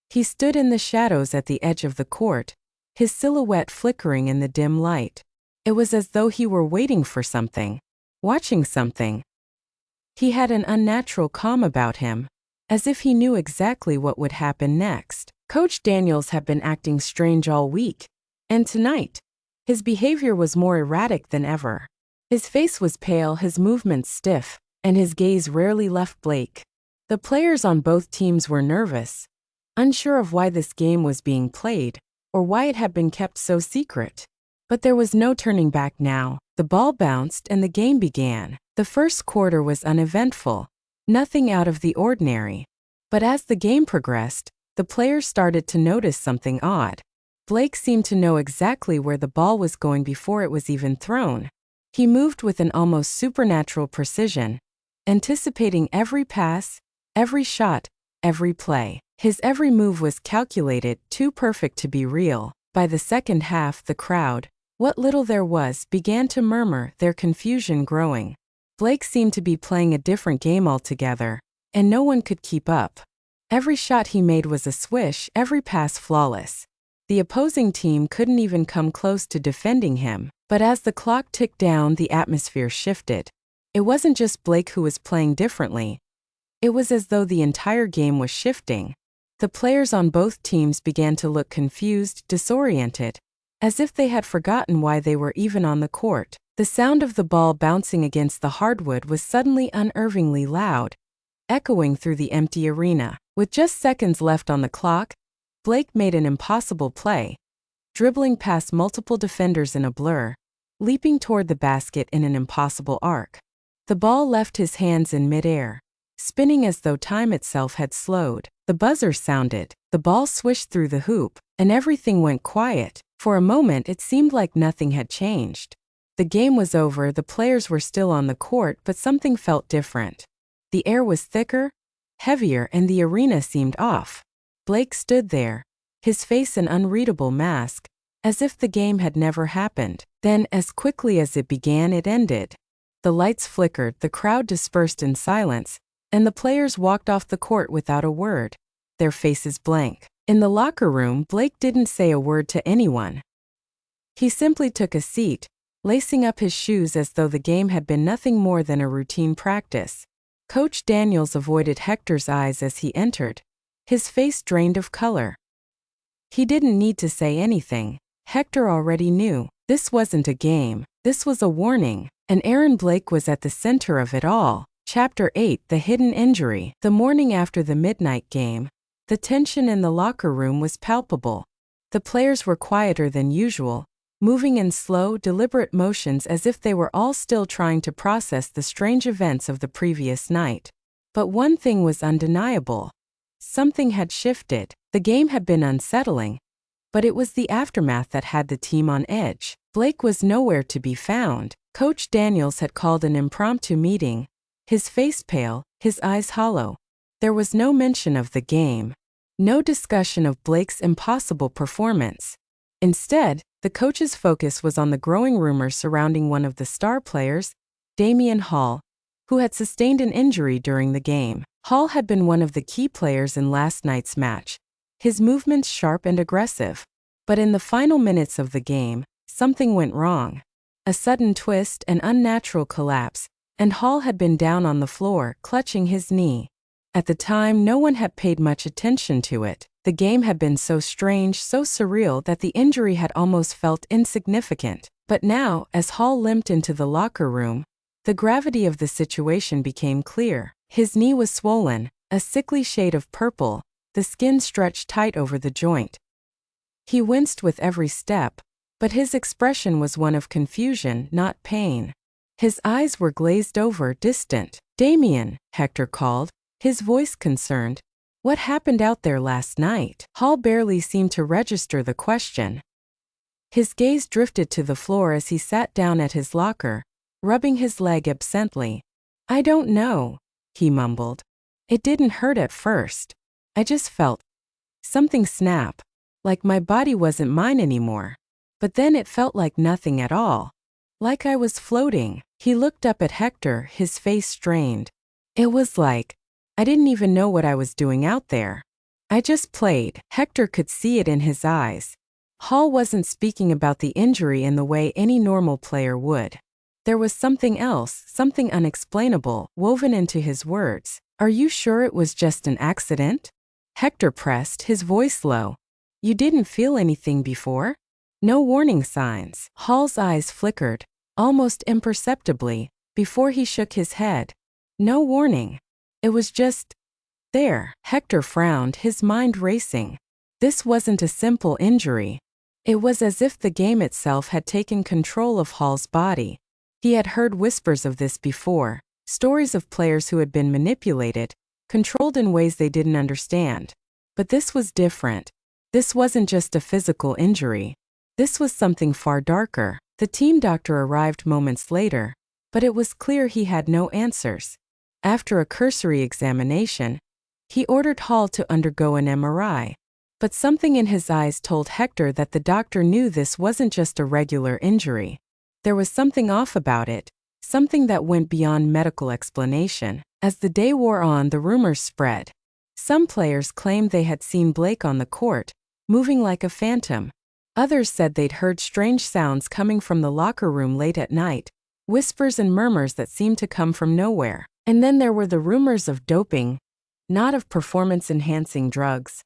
He stood in the shadows at the edge of the court, his silhouette flickering in the dim light. It was as though he were waiting for something, watching something. He had an unnatural calm about him, as if he knew exactly what would happen next. Coach Daniels had been acting strange all week, and tonight, his behavior was more erratic than ever. His face was pale, his movements stiff, and his gaze rarely left Blake. The players on both teams were nervous, unsure of why this game was being played, or why it had been kept so secret. But there was no turning back now. The ball bounced and the game began. The first quarter was uneventful, nothing out of the ordinary. But as the game progressed, the players started to notice something odd. Blake seemed to know exactly where the ball was going before it was even thrown. He moved with an almost supernatural precision, anticipating every pass, every shot, every play. His every move was calculated, too perfect to be real. By the second half, the crowd, what little there was, began to murmur, their confusion growing. Blake seemed to be playing a different game altogether, and no one could keep up. Every shot he made was a swish, every pass flawless. The opposing team couldn't even come close to defending him. But as the clock ticked down, the atmosphere shifted. It wasn't just Blake who was playing differently. It was as though the entire game was shifting. The players on both teams began to look confused, disoriented, as if they had forgotten why they were even on the court. The sound of the ball bouncing against the hardwood was suddenly unnervingly loud, echoing through the empty arena. With just seconds left on the clock, Blake made an impossible play, dribbling past multiple defenders in a blur, leaping toward the basket in an impossible arc. The ball left his hands in midair, spinning as though time itself had slowed. The buzzer sounded, the ball swished through the hoop, and everything went quiet. For a moment it seemed like nothing had changed. The game was over, the players were still on the court, but something felt different. The air was thicker, heavier, and the arena seemed off. Blake stood there, his face an unreadable mask, as if the game had never happened. Then, as quickly as it began, it ended. The lights flickered, the crowd dispersed in silence, and the players walked off the court without a word, their faces blank. In the locker room, Blake didn't say a word to anyone. He simply took a seat, lacing up his shoes as though the game had been nothing more than a routine practice. Coach Daniels avoided Hector's eyes as he entered, his face drained of color. He didn't need to say anything. Hector already knew. This wasn't a game. This was a warning. And Aaron Blake was at the center of it all. Chapter 8: The Hidden Injury. The morning after the midnight game, the tension in the locker room was palpable. The players were quieter than usual, moving in slow, deliberate motions as if they were all still trying to process the strange events of the previous night. But one thing was undeniable. Something had shifted. The game had been unsettling, but it was the aftermath that had the team on edge. Blake was nowhere to be found. Coach Daniels had called an impromptu meeting, his face pale, his eyes hollow. There was no mention of the game, no discussion of Blake's impossible performance. Instead, the coach's focus was on the growing rumors surrounding one of the star players, Damian Hall, who had sustained an injury during the game. Hall had been one of the key players in last night's match, his movements sharp and aggressive. But in the final minutes of the game, something went wrong. A sudden twist, an unnatural collapse, and Hall had been down on the floor, clutching his knee. At the time, no one had paid much attention to it. The game had been so strange, so surreal, that the injury had almost felt insignificant. But now, as Hall limped into the locker room, the gravity of the situation became clear. His knee was swollen, a sickly shade of purple, the skin stretched tight over the joint. He winced with every step, but his expression was one of confusion, not pain. His eyes were glazed over, distant. "Damien," Hector called, his voice concerned. "What happened out there last night?" Hall barely seemed to register the question. His gaze drifted to the floor as he sat down at his locker, rubbing his leg absently. "I don't know," he mumbled. "It didn't hurt at first. I just felt something snap, like my body wasn't mine anymore. But then it felt like nothing at all, like I was floating." He looked up at Hector, his face strained. "It was like I didn't even know what I was doing out there. I just played." Hector could see it in his eyes. Hall wasn't speaking about the injury in the way any normal player would. There was something else, something unexplainable, woven into his words. "Are you sure it was just an accident?" Hector pressed, his voice low. "You didn't feel anything before? No warning signs?" Hall's eyes flickered, almost imperceptibly, before he shook his head. "No warning. It was just there." Hector frowned, his mind racing. This wasn't a simple injury. It was as if the game itself had taken control of Hall's body. He had heard whispers of this before, stories of players who had been manipulated, controlled in ways they didn't understand. But this was different. This wasn't just a physical injury. This was something far darker. The team doctor arrived moments later, but it was clear he had no answers. After a cursory examination, he ordered Hall to undergo an MRI. But something in his eyes told Hector that the doctor knew this wasn't just a regular injury. There was something off about it, something that went beyond medical explanation. As the day wore on, the rumors spread. Some players claimed they had seen Blake on the court, moving like a phantom. Others said they'd heard strange sounds coming from the locker room late at night, whispers and murmurs that seemed to come from nowhere. And then there were the rumors of doping, not of performance-enhancing drugs,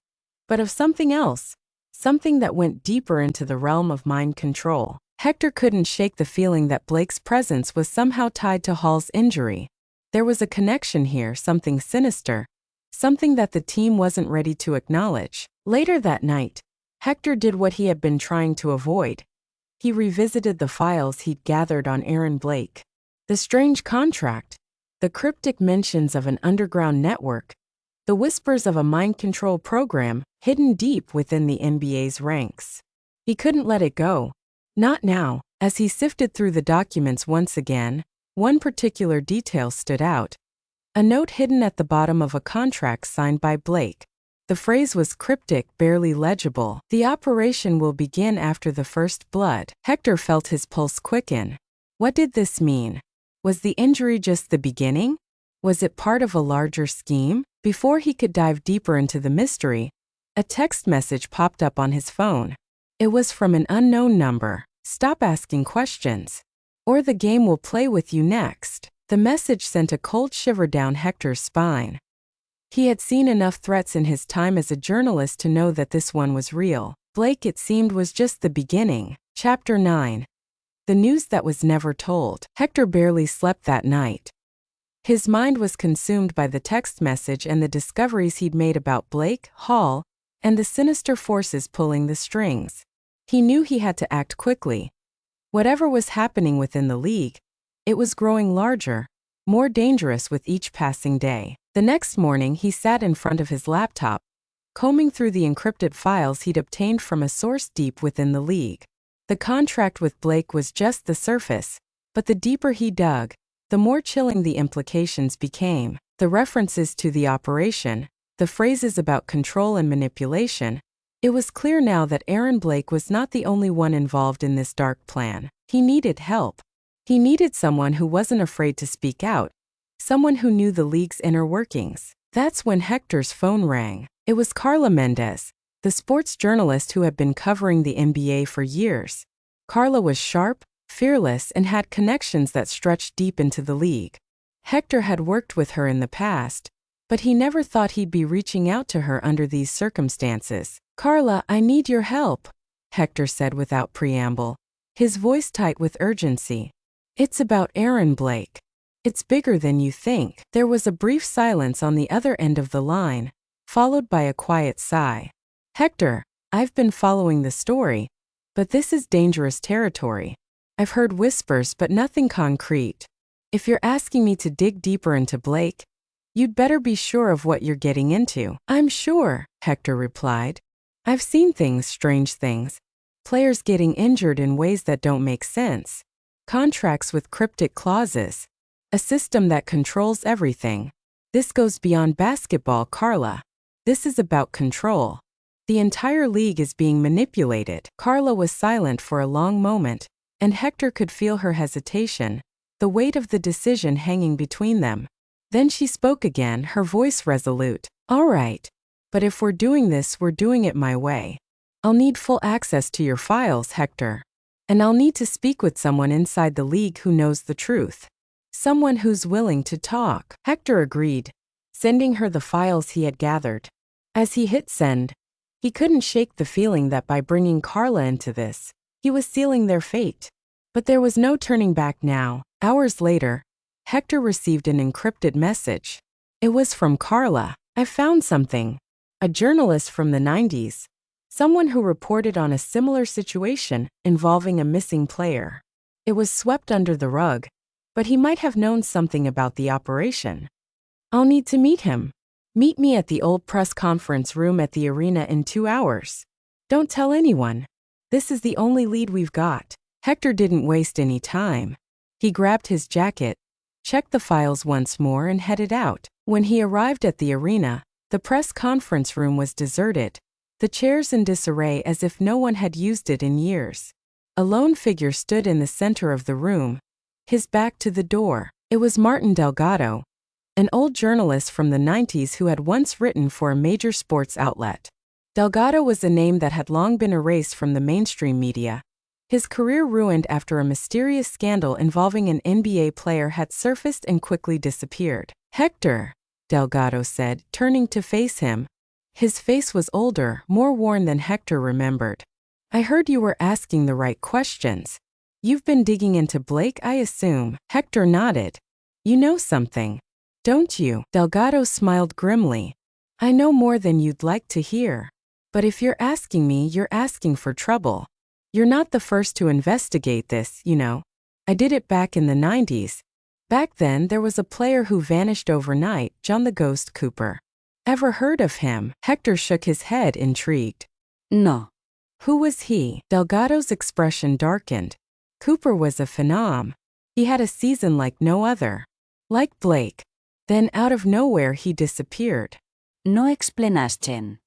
but of something else, something that went deeper into the realm of mind control. Hector couldn't shake the feeling that Blake's presence was somehow tied to Hall's injury. There was a connection here, something sinister, something that the team wasn't ready to acknowledge. Later that night, Hector did what he had been trying to avoid. He revisited the files he'd gathered on Aaron Blake. The strange contract, the cryptic mentions of an underground network, the whispers of a mind control program hidden deep within the NBA's ranks. He couldn't let it go. Not now. As he sifted through the documents once again, one particular detail stood out. A note hidden at the bottom of a contract signed by Blake. The phrase was cryptic, barely legible. The operation will begin after the first blood. Hector felt his pulse quicken. What did this mean? Was the injury just the beginning? Was it part of a larger scheme? Before he could dive deeper into the mystery, a text message popped up on his phone. It was from an unknown number. Stop asking questions, or the game will play with you next. The message sent a cold shiver down Hector's spine. He had seen enough threats in his time as a journalist to know that this one was real. Blake, it seemed, was just the beginning. Chapter 9. The news that was never told. Hector barely slept that night. His mind was consumed by the text message and the discoveries he'd made about Blake, Hall, and the sinister forces pulling the strings. He knew he had to act quickly. Whatever was happening within the league, it was growing larger, more dangerous with each passing day. The next morning, he sat in front of his laptop, combing through the encrypted files he'd obtained from a source deep within the league. The contract with Blake was just the surface, but the deeper he dug, the more chilling the implications became. The references to the operation, the phrases about control and manipulation. It was clear now that Aaron Blake was not the only one involved in this dark plan. He needed help. He needed someone who wasn't afraid to speak out, someone who knew the league's inner workings. That's when Hector's phone rang. It was Carla Mendez, the sports journalist who had been covering the NBA for years. Carla was sharp, fearless, and had connections that stretched deep into the league. Hector had worked with her in the past, but he never thought he'd be reaching out to her under these circumstances. "Carla, I need your help," Hector said without preamble, his voice tight with urgency. "It's about Aaron Blake. It's bigger than you think." There was a brief silence on the other end of the line, followed by a quiet sigh. "Hector, I've been following the story, but this is dangerous territory. I've heard whispers but nothing concrete. If you're asking me to dig deeper into Blake, you'd better be sure of what you're getting into." "I'm sure," Hector replied. "I've seen things, strange things. Players getting injured in ways that don't make sense. Contracts with cryptic clauses. A system that controls everything. This goes beyond basketball, Carla. This is about control. The entire league is being manipulated." Carla was silent for a long moment, and Hector could feel her hesitation, the weight of the decision hanging between them. Then she spoke again, her voice resolute. "All right. But if we're doing this, we're doing it my way. I'll need full access to your files, Hector. And I'll need to speak with someone inside the league who knows the truth. Someone who's willing to talk." Hector agreed, sending her the files he had gathered. As he hit send, he couldn't shake the feeling that by bringing Carla into this, he was sealing their fate. But there was no turning back now. Hours later, Hector received an encrypted message. It was from Carla. "I found something. A journalist from the 90s. Someone who reported on a similar situation involving a missing player. It was swept under the rug, but he might have known something about the operation. I'll need to meet him. Meet me at the old press conference room at the arena in 2 hours. Don't tell anyone. This is the only lead we've got." Hector didn't waste any time. He grabbed his jacket, checked the files once more, and headed out. When he arrived at the arena, the press conference room was deserted, the chairs in disarray as if no one had used it in years. A lone figure stood in the center of the room, his back to the door. It was Martin Delgado, an old journalist from the 90s who had once written for a major sports outlet. Delgado was a name that had long been erased from the mainstream media. His career ruined after a mysterious scandal involving an NBA player had surfaced and quickly disappeared. "Hector," Delgado said, turning to face him. His face was older, more worn than Hector remembered. "I heard you were asking the right questions. You've been digging into Blake, I assume." Hector nodded. "You know something, don't you?" Delgado smiled grimly. "I know more than you'd like to hear. But if you're asking me, you're asking for trouble. You're not the first to investigate this, you know. I did it back in the 90s. Back then, there was a player who vanished overnight, John the Ghost Cooper. Ever heard of him? Hector shook his head, intrigued. No. Who was he? Delgado's expression darkened. Cooper was a phenom. He had a season like no other. Like Blake. Then out of nowhere he disappeared. No explanasten.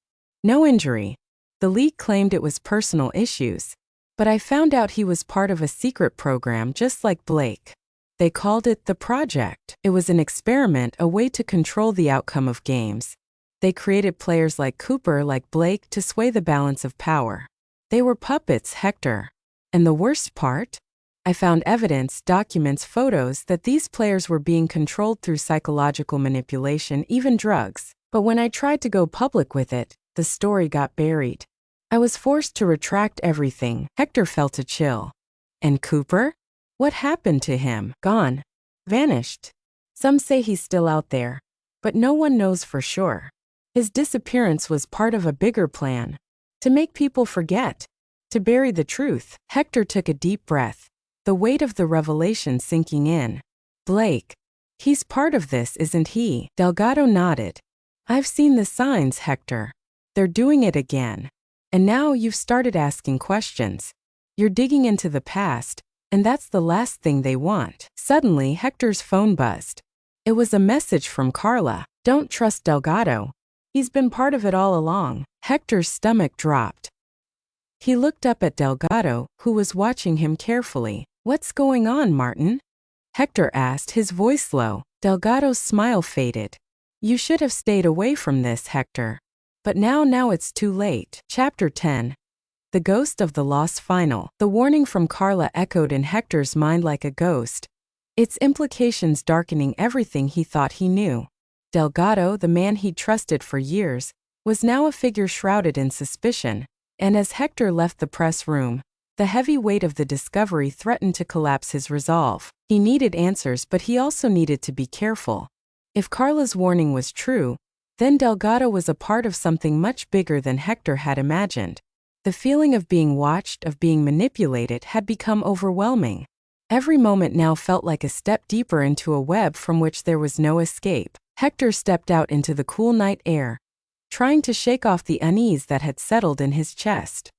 No injury. The league claimed it was personal issues. But I found out he was part of a secret program just like Blake. They called it the Project. It was an experiment, a way to control the outcome of games. They created players like Cooper, like Blake, to sway the balance of power. They were puppets, Hector. And the worst part? I found evidence, documents, photos that these players were being controlled through psychological manipulation, even drugs. But when I tried to go public with it, the story got buried. I was forced to retract everything. Hector felt a chill. And Cooper? What happened to him? Gone. Vanished. Some say he's still out there. But no one knows for sure. His disappearance was part of a bigger plan. To make people forget. To bury the truth. Hector took a deep breath. The weight of the revelation sinking in. Blake. He's part of this, isn't he? Delgado nodded. I've seen the signs, Hector. They're doing it again. And now you've started asking questions. You're digging into the past, and that's the last thing they want. Suddenly, Hector's phone buzzed. It was a message from Carla. Don't trust Delgado. He's been part of it all along. Hector's stomach dropped. He looked up at Delgado, who was watching him carefully. What's going on, Martin? Hector asked, his voice low. Delgado's smile faded. You should have stayed away from this, Hector. But now it's too late. Chapter 10. The Ghost of the Lost Final. The warning from Carla echoed in Hector's mind like a ghost, its implications darkening everything he thought he knew. Delgado, the man he'd trusted for years, was now a figure shrouded in suspicion, and as Hector left the press room, the heavy weight of the discovery threatened to collapse his resolve. He needed answers, but he also needed to be careful. If Carla's warning was true, then Delgado was a part of something much bigger than Hector had imagined. The feeling of being watched, of being manipulated, had become overwhelming. Every moment now felt like a step deeper into a web from which there was no escape. Hector stepped out into the cool night air, trying to shake off the unease that had settled in his chest.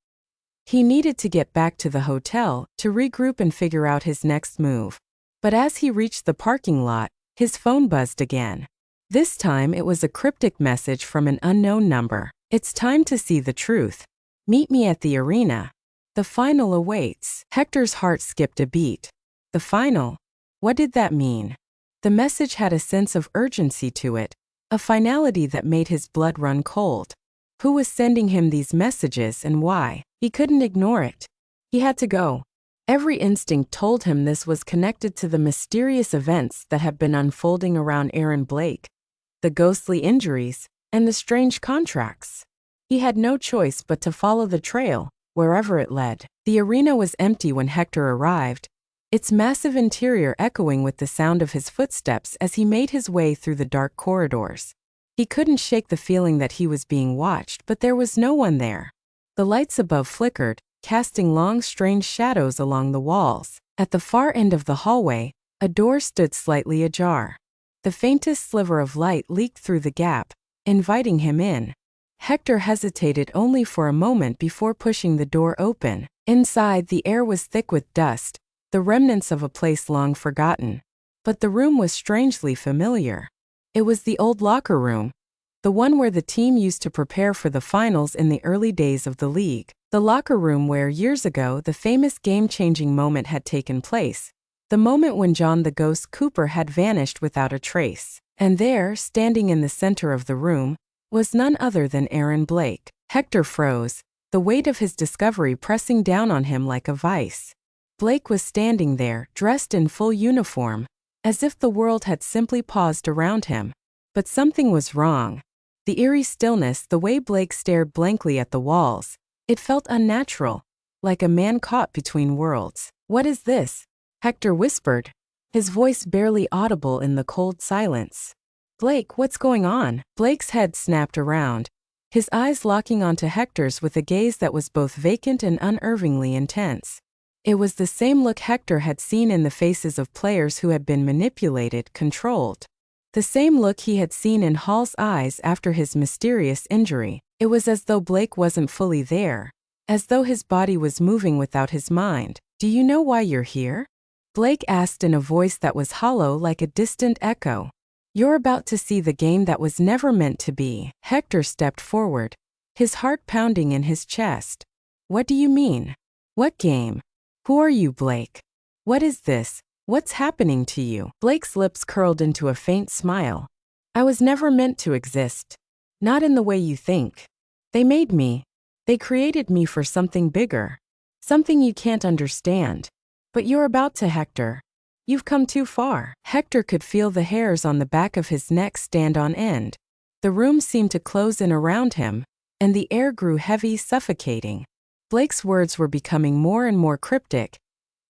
He needed to get back to the hotel, to regroup and figure out his next move. But as he reached the parking lot, his phone buzzed again. This time it was a cryptic message from an unknown number. It's time to see the truth. Meet me at the arena. The final awaits. Hector's heart skipped a beat. The final? What did that mean? The message had a sense of urgency to it, a finality that made his blood run cold. Who was sending him these messages and why? He couldn't ignore it. He had to go. Every instinct told him this was connected to the mysterious events that had been unfolding around Aaron Blake, the ghostly injuries, and the strange contracts. He had no choice but to follow the trail, wherever it led. The arena was empty when Hector arrived, its massive interior echoing with the sound of his footsteps as he made his way through the dark corridors. He couldn't shake the feeling that he was being watched, but there was no one there. The lights above flickered, casting long, strange shadows along the walls. At the far end of the hallway, a door stood slightly ajar. The faintest sliver of light leaked through the gap, inviting him in. Hector hesitated only for a moment before pushing the door open. Inside, the air was thick with dust, the remnants of a place long forgotten. But the room was strangely familiar. It was the old locker room, the one where the team used to prepare for the finals in the early days of the league. The locker room where, years ago, the famous game-changing moment had taken place. The moment when John the Ghost Cooper had vanished without a trace. And there, standing in the center of the room, was none other than Aaron Blake. Hector froze, the weight of his discovery pressing down on him like a vice. Blake was standing there, dressed in full uniform, as if the world had simply paused around him. But something was wrong. The eerie stillness, the way Blake stared blankly at the walls, it felt unnatural, like a man caught between worlds. What is this? Hector whispered, his voice barely audible in the cold silence. Blake, what's going on? Blake's head snapped around, his eyes locking onto Hector's with a gaze that was both vacant and unervingly intense. It was the same look Hector had seen in the faces of players who had been manipulated, controlled. The same look he had seen in Hall's eyes after his mysterious injury. It was as though Blake wasn't fully there, as though his body was moving without his mind. "Do you know why you're here?" Blake asked in a voice that was hollow like a distant echo. "You're about to see the game that was never meant to be." Hector stepped forward, his heart pounding in his chest. "What do you mean? What game? Who are you, Blake? What is this? What's happening to you?" Blake's lips curled into a faint smile. "I was never meant to exist. Not in the way you think. They made me. They created me for something bigger. Something you can't understand. But you're about to, Hector. You've come too far." Hector could feel the hairs on the back of his neck stand on end. The room seemed to close in around him, and the air grew heavy, suffocating. Blake's words were becoming more and more cryptic,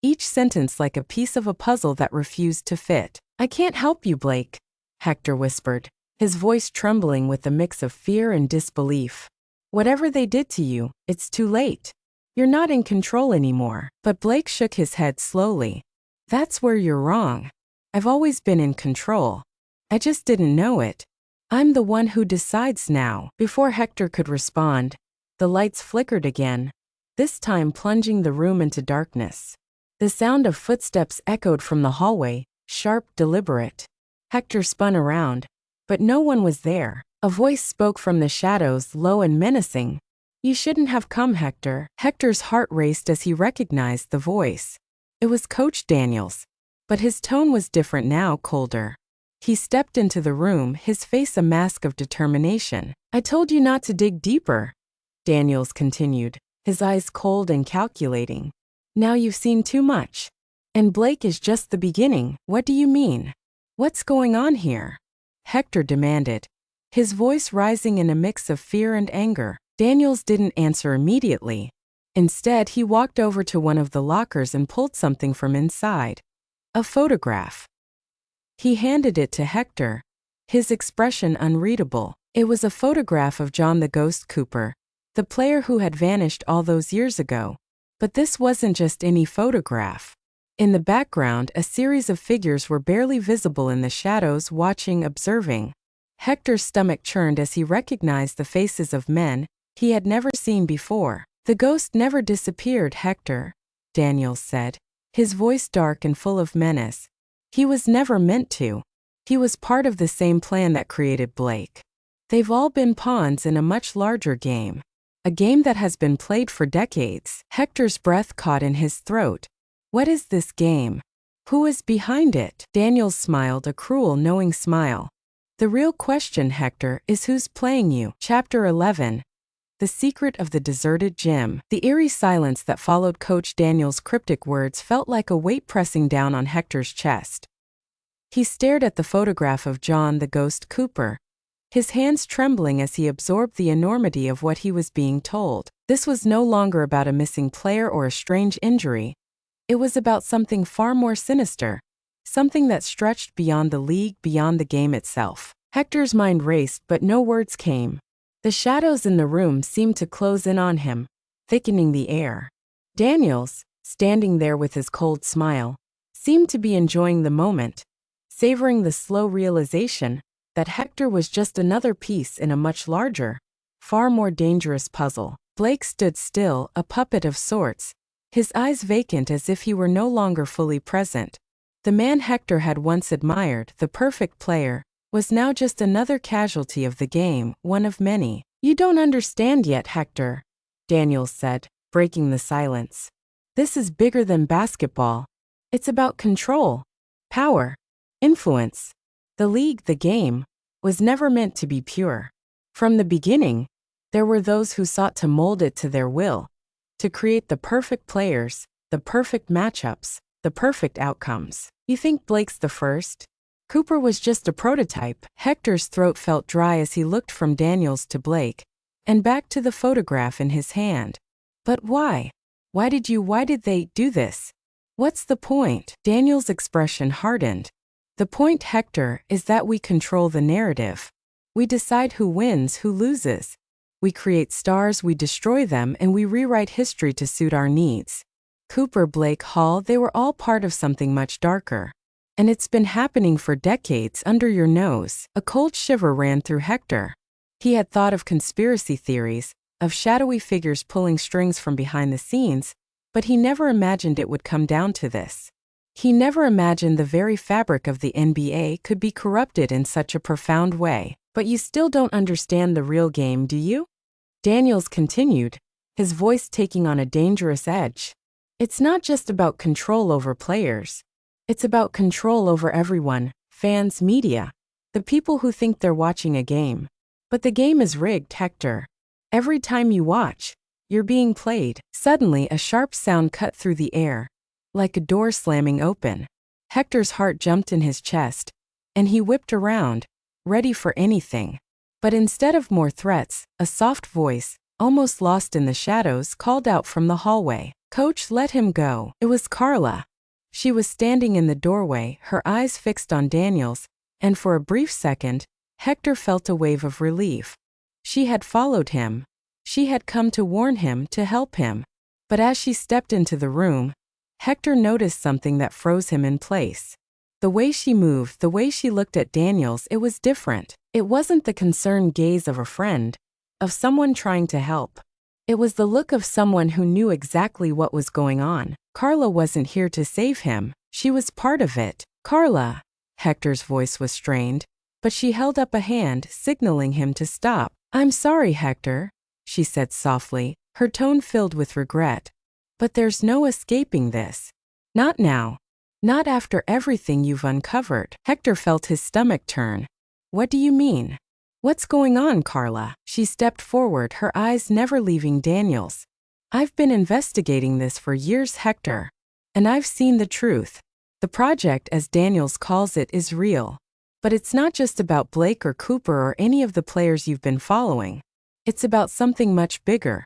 each sentence like a piece of a puzzle that refused to fit. "I can't help you, Blake," Hector whispered, his voice trembling with a mix of fear and disbelief. "Whatever they did to you, it's too late. You're not in control anymore." But Blake shook his head slowly. "That's where you're wrong. I've always been in control. I just didn't know it. I'm the one who decides now." Before Hector could respond, the lights flickered again, this time plunging the room into darkness. The sound of footsteps echoed from the hallway, sharp, deliberate. Hector spun around, but no one was there. A voice spoke from the shadows, low and menacing. "You shouldn't have come, Hector." Hector's heart raced as he recognized the voice. It was Coach Daniels, but his tone was different now, colder. He stepped into the room, his face a mask of determination. "I told you not to dig deeper," Daniels continued, his eyes cold and calculating. "Now you've seen too much. And Blake is just the beginning." "What do you mean? What's going on here?" Hector demanded, his voice rising in a mix of fear and anger. Daniels didn't answer immediately. Instead, he walked over to one of the lockers and pulled something from inside. A photograph. He handed it to Hector, his expression unreadable. It was a photograph of John the Ghost Cooper, the player who had vanished all those years ago. But this wasn't just any photograph. In the background, a series of figures were barely visible in the shadows, watching, observing. Hector's stomach churned as he recognized the faces of men he had never seen before. "The ghost never disappeared, Hector," Daniels said, his voice dark and full of menace. "He was never meant to. He was part of the same plan that created Blake. They've all been pawns in a much larger game. A game that has been played for decades." Hector's breath caught in his throat. "What is this game? Who is behind it?" Daniels smiled, a cruel, knowing smile. "The real question, Hector, is who's playing you." Chapter 11. The Secret of the Deserted Gym. The eerie silence that followed Coach Daniels' cryptic words felt like a weight pressing down on Hector's chest. He stared at the photograph of John the Ghost Cooper, his hands trembling as he absorbed the enormity of what he was being told. This was no longer about a missing player or a strange injury. It was about something far more sinister, something that stretched beyond the league, beyond the game itself. Hector's mind raced, but no words came. The shadows in the room seemed to close in on him, thickening the air. Daniels, standing there with his cold smile, seemed to be enjoying the moment, savoring the slow realization that Hector was just another piece in a much larger, far more dangerous puzzle. Blake stood still, a puppet of sorts, his eyes vacant as if he were no longer fully present. The man Hector had once admired, the perfect player, was now just another casualty of the game, one of many. "You don't understand yet, Hector," Daniels said, breaking the silence. "This is bigger than basketball. It's about control, power, influence. The league, the game, was never meant to be pure. From the beginning, there were those who sought to mold it to their will, to create the perfect players, the perfect matchups, the perfect outcomes. You think Blake's the first? Cooper was just a prototype." Hector's throat felt dry as he looked from Daniels to Blake, and back to the photograph in his hand. "But why? Why did they do this? What's the point?" Daniels' expression hardened. "The point, Hector, is that we control the narrative. We decide who wins, who loses. We create stars, we destroy them, and we rewrite history to suit our needs. Cooper, Blake, Hall, they were all part of something much darker. And it's been happening for decades under your nose. A cold shiver ran through Hector. He had thought of conspiracy theories, of shadowy figures pulling strings from behind the scenes, but he never imagined it would come down to this. He never imagined the very fabric of the NBA could be corrupted in such a profound way. But you still don't understand the real game, do you? Daniels continued, his voice taking on a dangerous edge. It's not just about control over players. It's about control over everyone, fans, media, the people who think they're watching a game. But the game is rigged, Hector. Every time you watch, you're being played. Suddenly, a sharp sound cut through the air, like a door slamming open. Hector's heart jumped in his chest, and he whipped around, ready for anything. But instead of more threats, a soft voice, almost lost in the shadows, called out from the hallway. "Coach, let him go." It was Carla. She was standing in the doorway, her eyes fixed on Daniels, and for a brief second, Hector felt a wave of relief. She had followed him. She had come to warn him, to help him. But as she stepped into the room, Hector noticed something that froze him in place. The way she moved, the way she looked at Daniels, it was different. It wasn't the concerned gaze of a friend, of someone trying to help. It was the look of someone who knew exactly what was going on. Carla wasn't here to save him. She was part of it. "Carla." Hector's voice was strained, but she held up a hand, signaling him to stop. "I'm sorry, Hector," she said softly, her tone filled with regret. "But there's no escaping this. Not now. Not after everything you've uncovered." Hector felt his stomach turn. "What do you mean? What's going on, Carla?" She stepped forward, her eyes never leaving Daniels. "I've been investigating this for years, Hector. And I've seen the truth. The project, as Daniels calls it, is real. But it's not just about Blake or Cooper or any of the players you've been following. It's about something much bigger.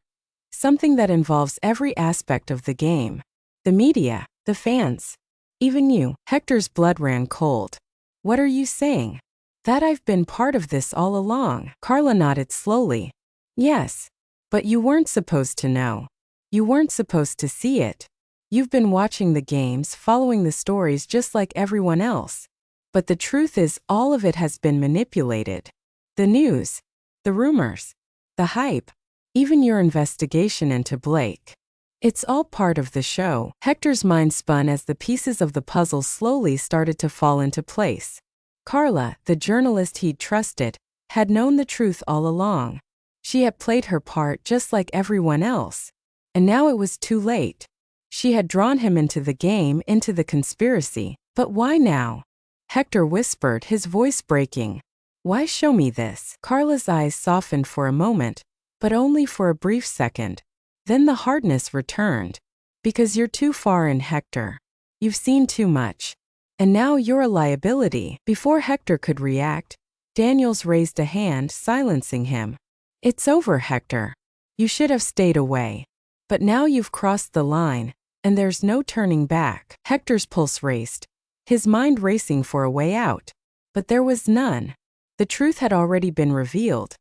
Something that involves every aspect of the game. The media, the fans, even you." Hector's blood ran cold. "What are you saying? That I've been part of this all along?" Carla nodded slowly. "Yes. But you weren't supposed to know. You weren't supposed to see it. You've been watching the games, following the stories just like everyone else. But the truth is, all of it has been manipulated. The news, the rumors, the hype, even your investigation into Blake. It's all part of the show." Hector's mind spun as the pieces of the puzzle slowly started to fall into place. Carla, the journalist he'd trusted, had known the truth all along. She had played her part just like everyone else. And now it was too late. She had drawn him into the game, into the conspiracy. But why now? Hector whispered, his voice breaking. "Why show me this?" Carla's eyes softened for a moment, but only for a brief second. Then the hardness returned. "Because you're too far in, Hector. You've seen too much. And now you're a liability." Before Hector could react, Daniels raised a hand, silencing him. "It's over, Hector. You should have stayed away. But now you've crossed the line, and there's no turning back." Hector's pulse raced, his mind racing for a way out. But there was none. The truth had already been revealed,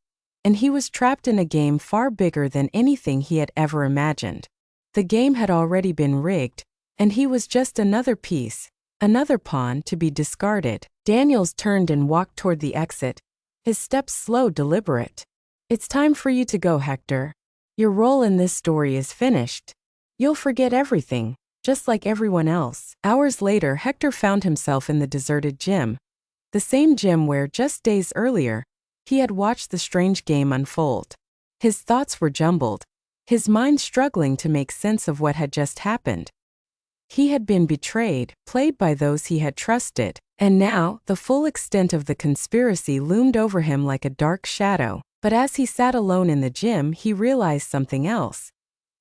and he was trapped in a game far bigger than anything he had ever imagined. The game had already been rigged, and he was just another piece, another pawn to be discarded. Daniels turned and walked toward the exit, his steps slow, deliberate. "It's time for you to go, Hector. Your role in this story is finished. You'll forget everything, just like everyone else." Hours later, Hector found himself in the deserted gym. The same gym where, just days earlier, he had watched the strange game unfold. His thoughts were jumbled, his mind struggling to make sense of what had just happened. He had been betrayed, played by those he had trusted, and now the full extent of the conspiracy loomed over him like a dark shadow. But as he sat alone in the gym, he realized something else.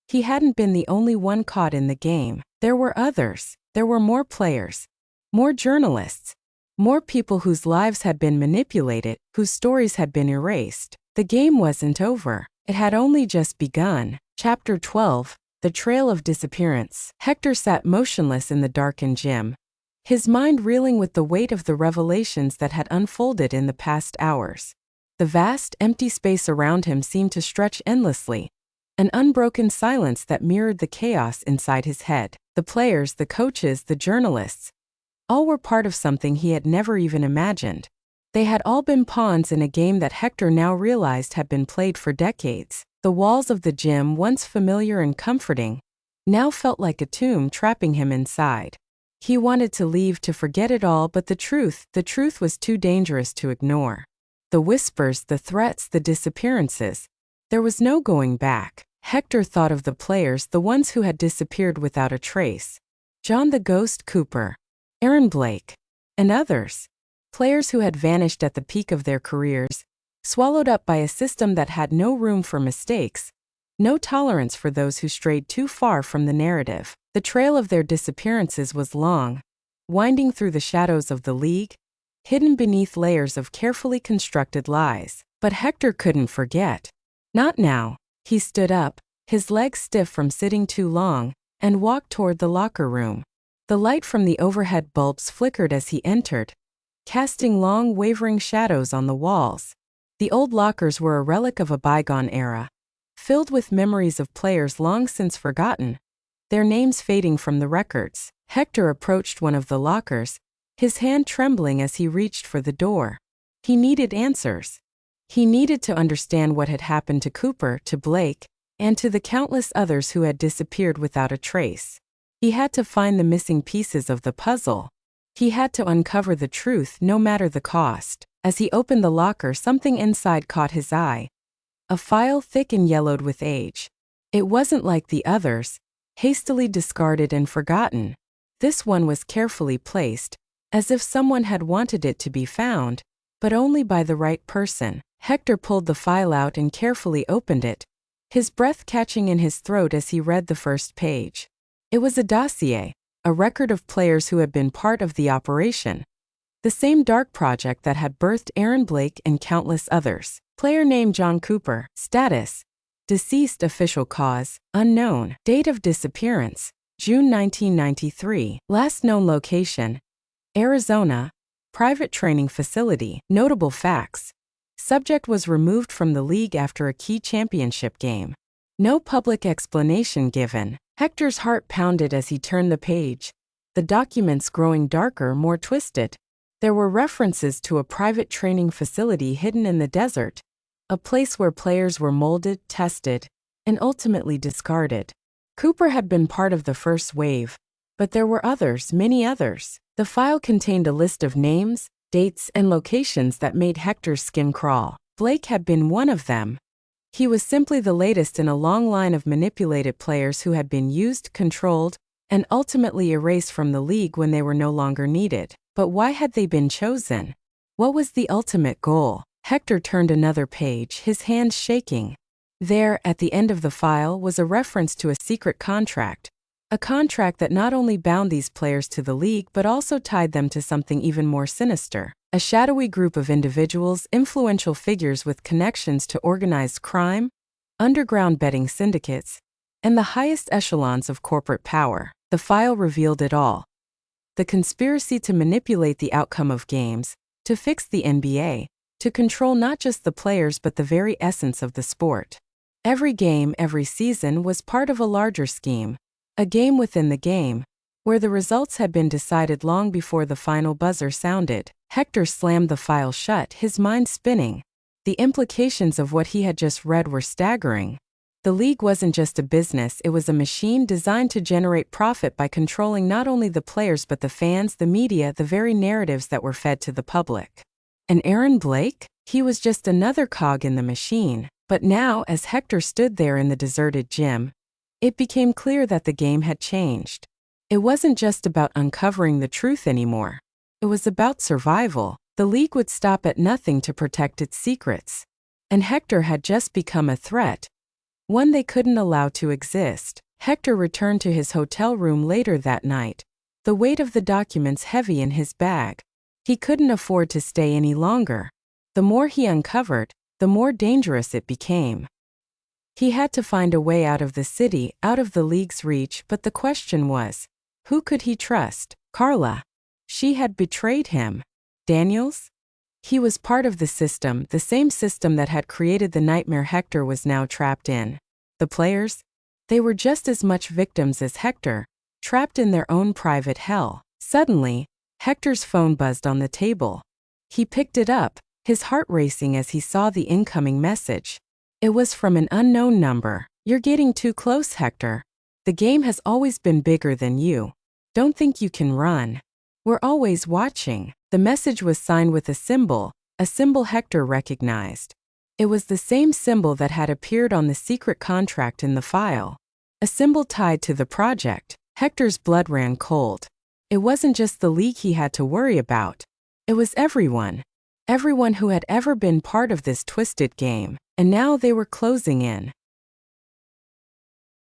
He hadn't been the only one caught in the game. There were others. There were more players, more journalists, more people whose lives had been manipulated, whose stories had been erased. The game wasn't over. It had only just begun. Chapter 12. The Trail of Disappearance. Hector sat motionless in the darkened gym, his mind reeling with the weight of the revelations that had unfolded in the past hours. The vast, empty space around him seemed to stretch endlessly, an unbroken silence that mirrored the chaos inside his head. The players, the coaches, the journalists, All were part of something he had never even imagined. They had all been pawns in a game that Hector now realized had been played for decades. The walls of the gym, once familiar and comforting, now felt like a tomb trapping him inside. He wanted to leave, to forget it all, but the truth was too dangerous to ignore. The whispers, the threats, the disappearances. There was no going back. Hector thought of the players, the ones who had disappeared without a trace. John the Ghost Cooper, Aaron Blake, and others. Players who had vanished at the peak of their careers, swallowed up by a system that had no room for mistakes, no tolerance for those who strayed too far from the narrative. The trail of their disappearances was long, winding through the shadows of the league, hidden beneath layers of carefully constructed lies. But Hector couldn't forget. Not now. He stood up, his legs stiff from sitting too long, and walked toward the locker room. The light from the overhead bulbs flickered as he entered, casting long, wavering shadows on the walls. The old lockers were a relic of a bygone era, filled with memories of players long since forgotten, their names fading from the records. Hector approached one of the lockers, his hand trembling as he reached for the door. He needed answers. He needed to understand what had happened to Cooper, to Blake, and to the countless others who had disappeared without a trace. He had to find the missing pieces of the puzzle. He had to uncover the truth, no matter the cost. As he opened the locker, something inside caught his eye. A file thick and yellowed with age. It wasn't like the others, hastily discarded and forgotten. This one was carefully placed, as if someone had wanted it to be found, but only by the right person. Hector pulled the file out and carefully opened it, his breath catching in his throat as he read the first page. It was a dossier, a record of players who had been part of the operation. The same dark project that had birthed Aaron Blake and countless others. Player name John Cooper. Status: deceased. Official cause: unknown. Date of disappearance: June 1993. Last known location: Arizona. Private training facility. Notable facts: subject was removed from the league after a key championship game. No public explanation given. Hector's heart pounded as he turned the page, the documents growing darker, more twisted. There were references to a private training facility hidden in the desert, a place where players were molded, tested, and ultimately discarded. Cooper had been part of the first wave, but there were others, many others. The file contained a list of names, dates, and locations that made Hector's skin crawl. Blake had been one of them. He was simply the latest in a long line of manipulated players who had been used, controlled, and ultimately erased from the league when they were no longer needed. But why had they been chosen? What was the ultimate goal? Hector turned another page, his hands shaking. There, at the end of the file, was a reference to a secret contract. A contract that not only bound these players to the league but also tied them to something even more sinister. A shadowy group of individuals, influential figures with connections to organized crime, underground betting syndicates, and the highest echelons of corporate power. The file revealed it all. The conspiracy to manipulate the outcome of games, to fix the NBA, to control not just the players but the very essence of the sport. Every game, every season was part of a larger scheme, a game within the game, where the results had been decided long before the final buzzer sounded. Hector slammed the file shut, his mind spinning. The implications of what he had just read were staggering. The league wasn't just a business, it was a machine designed to generate profit by controlling not only the players but the fans, the media, the very narratives that were fed to the public. And Aaron Blake? He was just another cog in the machine. But now, as Hector stood there in the deserted gym, it became clear that the game had changed. It wasn't just about uncovering the truth anymore. It was about survival. The league would stop at nothing to protect its secrets. And Hector had just become a threat, one they couldn't allow to exist. Hector returned to his hotel room later that night, the weight of the documents heavy in his bag. He couldn't afford to stay any longer. The more he uncovered, the more dangerous it became. He had to find a way out of the city, out of the league's reach, but the question was, who could he trust? Carla. She had betrayed him. Daniels? He was part of the same system that had created the nightmare Hector was now trapped in. The players? They were just as much victims as Hector, trapped in their own private hell. Suddenly, Hector's phone buzzed on the table. He picked it up, his heart racing as he saw the incoming message. It was from an unknown number. "You're getting too close, Hector. The game has always been bigger than you. Don't think you can run. We're always watching." The message was signed with a symbol Hector recognized. It was the same symbol that had appeared on the secret contract in the file. A symbol tied to the project. Hector's blood ran cold. It wasn't just the league he had to worry about. It was everyone. Everyone who had ever been part of this twisted game. And now they were closing in.